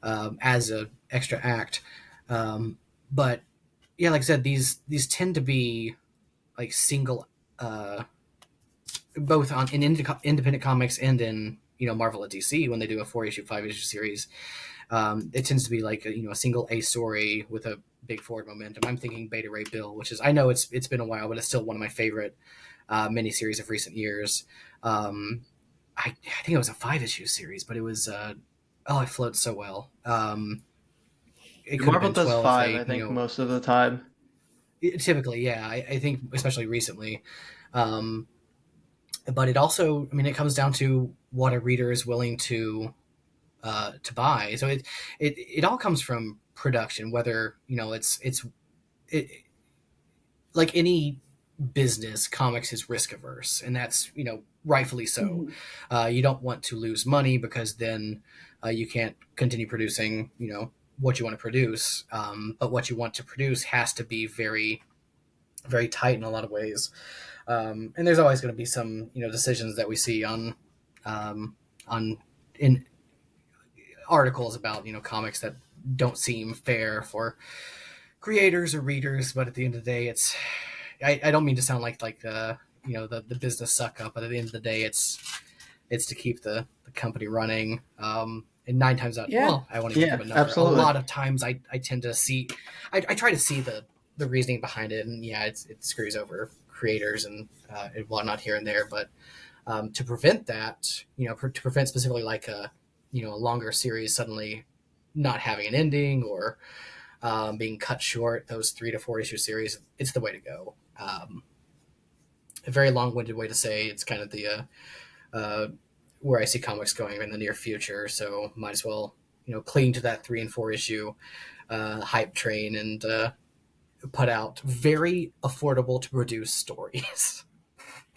Speaker 3: as an extra act. But yeah, like I said, these tend to be like single, both in independent comics and in Marvel at DC when they do a 4-issue, 5-issue series. It tends to be like a single A story with a big forward momentum. I'm thinking Beta Ray Bill, which is, I know it's been a while, but it's still one of my favorite miniseries of recent years. I think it was a 5-issue series, but it was it flowed so well. It
Speaker 2: Marvel does 5, I think, most of the time.
Speaker 3: Typically, yeah. I think especially recently. But it also, it comes down to what a reader is willing to buy. So it all comes from production, whether it's like any business. Comics is risk averse, and that's rightfully so. You don't want to lose money because then you can't continue producing what you want to produce. But what you want to produce has to be very, very tight in a lot of ways. And there's always going to be some decisions that we see in articles about business that don't seem fair for creators or readers. But at the end of the day, I don't mean to sound like the business suck up, but at the end of the day, it's to keep the company running. And 9 times out, I want to give a number.
Speaker 2: Absolutely.
Speaker 3: A lot of times I tend to see, I try to see the reasoning behind it, and it screws over creators and whatnot here and there. But to prevent that, to prevent specifically like a longer series suddenly not having an ending or being cut short, those 3 to 4 issue series, it's the way to go. A very long-winded way to say it's kind of the where I see comics going in the near future. So might as well cling to that 3 and 4 issue hype train and put out very affordable to produce stories.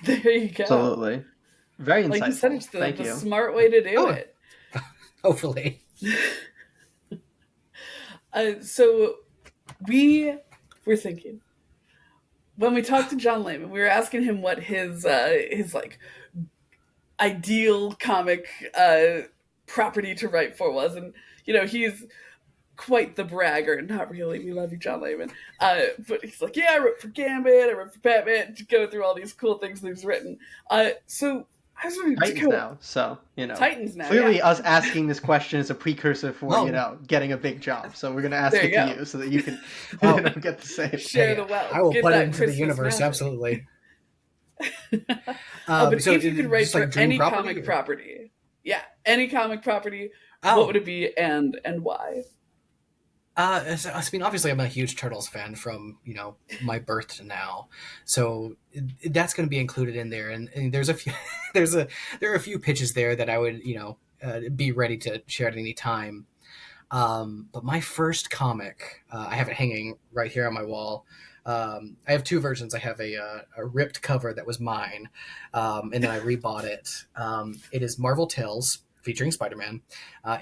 Speaker 1: There you go.
Speaker 2: Absolutely. Very insightful.
Speaker 1: Like you said, it's the smart way to do it.
Speaker 3: Hopefully.
Speaker 1: So we were thinking, when we talked to John Layman, we were asking him what his like ideal comic property to write for was, and he's quite the bragger. Not really, we love you, John Layman, but he's like, I wrote for Gambit, I wrote for Batman, to go through all these cool things that he's written. So I was wondering,
Speaker 2: Titans now, so
Speaker 1: Titans now.
Speaker 2: Clearly, us asking this question is a precursor for getting a big job. So we're going to ask it to you so that you can get the same.
Speaker 1: Share the wealth.
Speaker 3: I will put it into the universe. Magic. Absolutely.
Speaker 1: But so if you could write for any comic property, any comic property, what would it be and why?
Speaker 3: Obviously, I'm a huge Turtles fan from my birth to now, so that's going to be included in there. And there's a few, there are a few pitches there that I would be ready to share at any time. But my first comic, I have it hanging right here on my wall. I have 2 versions. I have a ripped cover that was mine, and then I rebought it. It is Marvel Tales, featuring Spider-Man.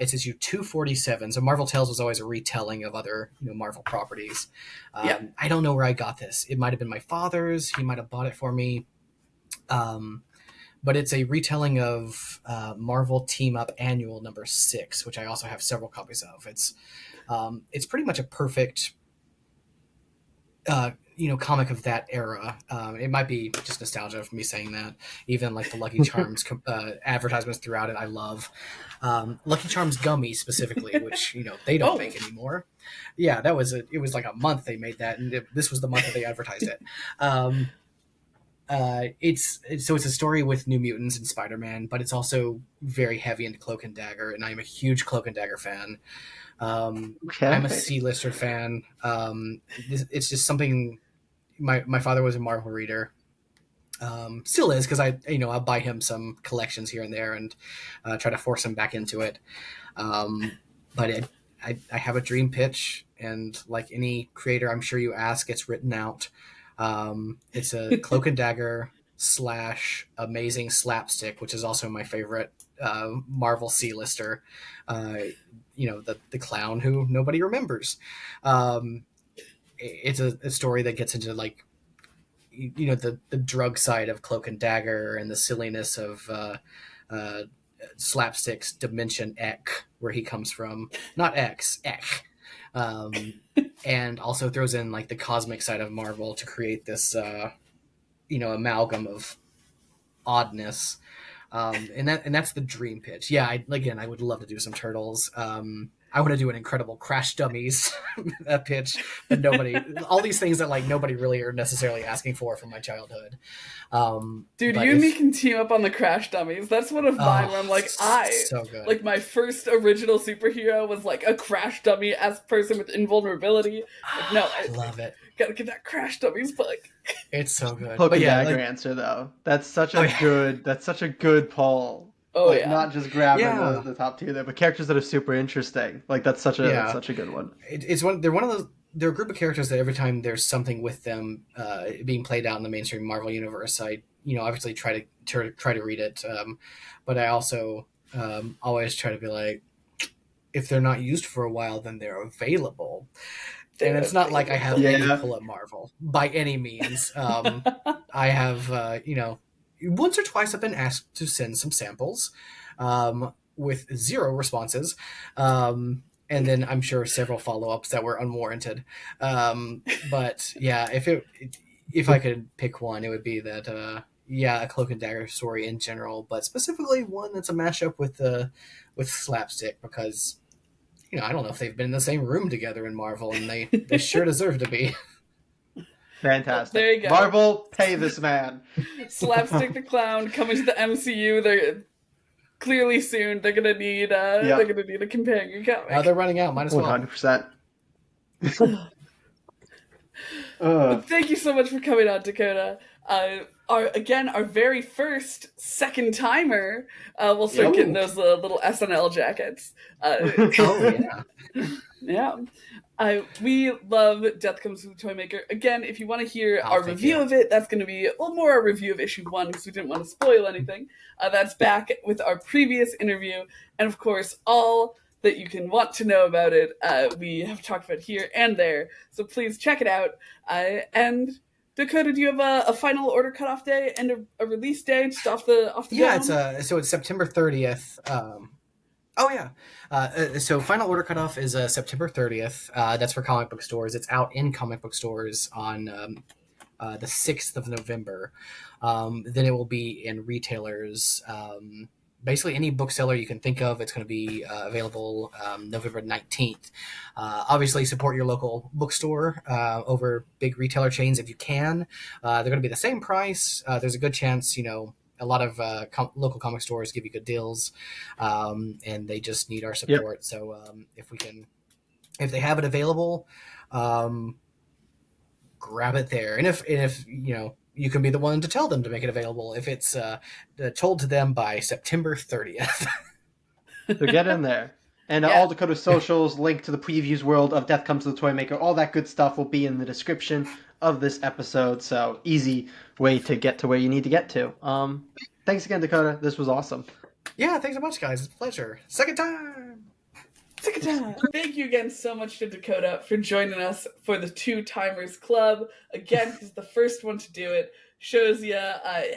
Speaker 3: It's issue 247. So Marvel Tales was always a retelling of other Marvel properties. I don't know where I got this. It might have been my father's. He might have bought it for me. But it's a retelling of Marvel Team Up Annual #6, which I also have several copies of. It's pretty much a perfect comic of that era. It might be just nostalgia for me saying that. Even like the Lucky Charms advertisements throughout it, I love. Lucky Charms gummy specifically, which they don't make anymore. Yeah, it was like a month they made that, and this was the month that they advertised it. It's a story with New Mutants and Spider-Man, but it's also very heavy into Cloak and Dagger, and I'm a huge Cloak and Dagger fan.
Speaker 2: Okay.
Speaker 3: I'm a C-lister fan. It's just something. My father was a Marvel reader. Still is, because I'll buy him some collections here and there and try to force him back into it. But I have a dream pitch, and like any creator, I'm sure you ask, it's written out. It's a Cloak and Dagger / Amazing Slapstick, which is also my favorite Marvel C-lister. The clown who nobody remembers. It's a story that gets into like the drug side of Cloak and Dagger and the silliness of Slapstick's Dimension Ek, where he comes from. Not X, Ek. And also throws in like the cosmic side of Marvel to create this amalgam of oddness. And that's the dream pitch. Yeah, I would love to do some Turtles. I want to do an Incredible Crash Dummies pitch, but all these things that like nobody really are necessarily asking for from my childhood.
Speaker 1: Dude, you and me can team up on the Crash Dummies. That's one of mine where I'm like,
Speaker 3: so good.
Speaker 1: Like my first original superhero was like a Crash Dummy as person with invulnerability. Like, no,
Speaker 3: I love it.
Speaker 1: Gotta get that Crash Dummies book.
Speaker 3: It's so good.
Speaker 2: Cloak and Dagger answer though. That's such a good poll. Not just grabbing the top tier there, but characters that are super interesting. Like that's such a good one.
Speaker 3: They're one of those. They're a group of characters that every time there's something with them being played out in the mainstream Marvel universe, I obviously try to read it, but I also always try to be like, if they're not used for a while, then they're available. And it's not like I have any pull at Marvel by any means. I have once or twice I've been asked to send some samples with 0 responses. And then I'm sure several follow-ups that were unwarranted. But yeah, if I could pick one, it would be that, a Cloak and Dagger story in general, but specifically one that's a mashup with Slapstick, because, I don't know if they've been in the same room together in Marvel, and they sure deserve to be.
Speaker 2: Fantastic.
Speaker 1: There you go.
Speaker 2: Marvel, pay this man.
Speaker 1: Slapstick the Clown coming to the MCU. They're clearly soon. They're gonna need a companion comic.
Speaker 3: They're running out. Might as well.
Speaker 2: 100%.
Speaker 1: Thank you so much for coming on, Dakota. Our very first second timer. We'll start getting those little SNL jackets. Yeah. We love Death Comes to the Toymaker. Again, if you want to hear our review of it, that's going to be a little more a review of issue 1 because we didn't want to spoil anything. That's back with our previous interview. And of course, all that you can want to know about it, we have talked about here and there. So please check it out. And Dakota, do you have a final order cutoff day and a release day just off the
Speaker 3: it's September 30th. So final order cutoff is September 30th. That's for comic book stores. It's out in comic book stores on the 6th of November. Then it will be in retailers. Basically any bookseller you can think of. It's going to be available November 19th. Obviously support your local bookstore over big retailer chains if you can. They're going to be the same price. There's a good chance, a lot of local comic stores give you good deals, and they just need our support. Yep. So if they have it available, grab it there. And if you can be the one to tell them to make it available if it's told to them by September 30th.
Speaker 2: So get in there. And all Dakota's socials, link to the previews world of Death Comes to the Toymaker, all that good stuff will be in the description of this episode. So easy way to get to where you need to get to. Thanks again, Dakota. This was awesome.
Speaker 3: Yeah, thanks so much, guys. It's a pleasure. Second time.
Speaker 1: Thank you again so much to Dakota for joining us for the Two Timers Club. Again, he's the first one to do it. Shows you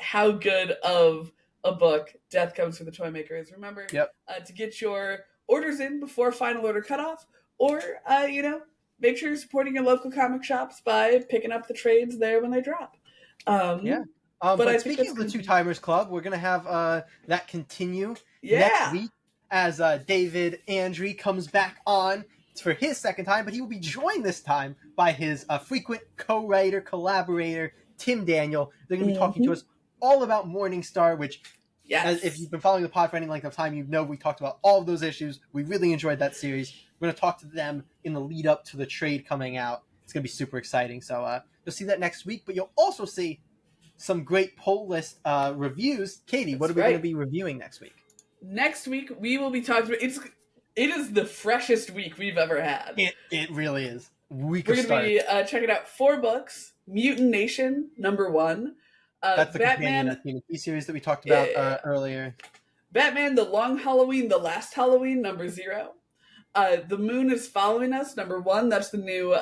Speaker 1: how good of a book Death Comes for the Toymaker is. Remember to get your orders in before final order cutoff, or make sure you're supporting your local comic shops by picking up the trades there when they drop.
Speaker 2: But speaking of the Two Timers Club, we're gonna have that continue next week as David Andry comes back on for his second time, but he will be joined this time by his frequent co-writer, collaborator, Tim Daniel. They're going to be talking to us all about Morningstar, which, if you've been following the pod for any length of time, you know we talked about all of those issues. We really enjoyed that series. We're going to talk to them in the lead up to the trade coming out. It's going to be super exciting. So you'll see that next week, but you'll also see some great poll list reviews. Katie, what are we going to be reviewing next week?
Speaker 1: Next week, we will be talking about... It is the freshest week we've ever had.
Speaker 2: It really is. We're
Speaker 1: going to be checking out 4 books. Mutant Nation, #1.
Speaker 2: That's the Batman TMNT series that we talked about earlier.
Speaker 1: Batman, The Long Halloween, The Last Halloween, #0. The Moon is Following Us, #1. That's the new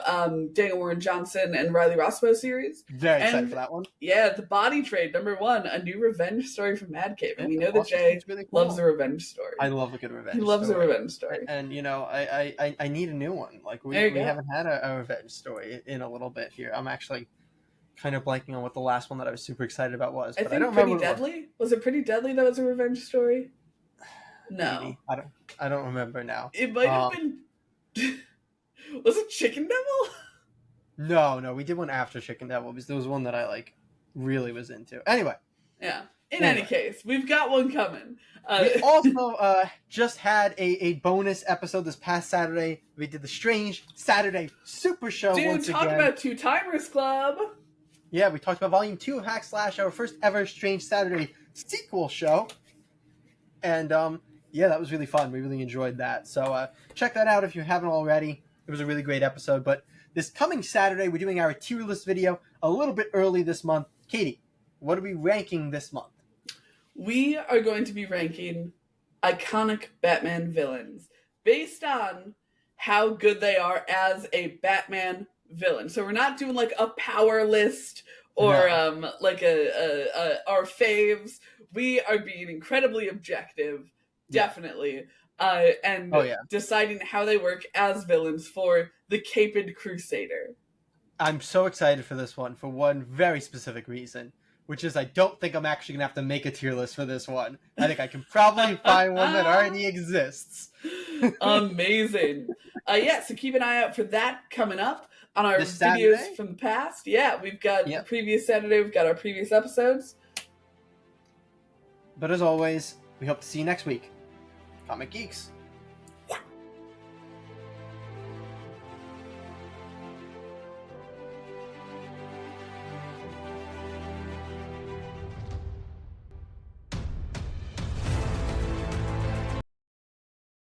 Speaker 1: Daniel Warren Johnson and Riley Rossmo series.
Speaker 2: Very excited for that one.
Speaker 1: Yeah, The Body Trade, #1. A new revenge story from Mad Cave. And we know that Jay really loves a revenge story.
Speaker 2: I love a good revenge
Speaker 1: story. He loves a revenge story.
Speaker 2: And, I need a new one. Like, we haven't had a revenge story in a little bit here. I'm actually kind of blanking on what the last one that I was super excited about was. But I don't
Speaker 1: Pretty
Speaker 2: remember.
Speaker 1: Deadly? Was it Pretty Deadly that was a revenge story? No.
Speaker 2: Maybe. I don't remember now.
Speaker 1: It might have been... Was it Chicken Devil?
Speaker 2: No, we did one after Chicken Devil because there was one that I really was into. Anyway.
Speaker 1: Yeah. In any case, we've got one coming.
Speaker 2: We also just had a bonus episode this past Saturday. We did the Strange Saturday Super Show once again.
Speaker 1: Talk about Two Timers Club.
Speaker 2: Yeah, we talked about Volume 2 of Hack Slash, our first ever Strange Saturday sequel show. And that was really fun. We really enjoyed that. So check that out if you haven't already. It was a really great episode. But this coming Saturday, we're doing our tier list video a little bit early this month. Katie, what are we ranking this month?
Speaker 1: We are going to be ranking iconic Batman villains based on how good they are as a Batman villain. So we're not doing a power list or our faves. We are being incredibly objective, definitely, and deciding how they work as villains for the Caped Crusader.
Speaker 2: I'm so excited for this one for one very specific reason, which is I don't think I'm actually going to have to make a tier list for this one. I think I can probably find one that already exists.
Speaker 1: Amazing. So keep an eye out for that coming up on our videos from the past. Yeah, we've got the previous Saturday. We've got our previous episodes.
Speaker 2: But as always, we hope to see you next week. Comic Geeks.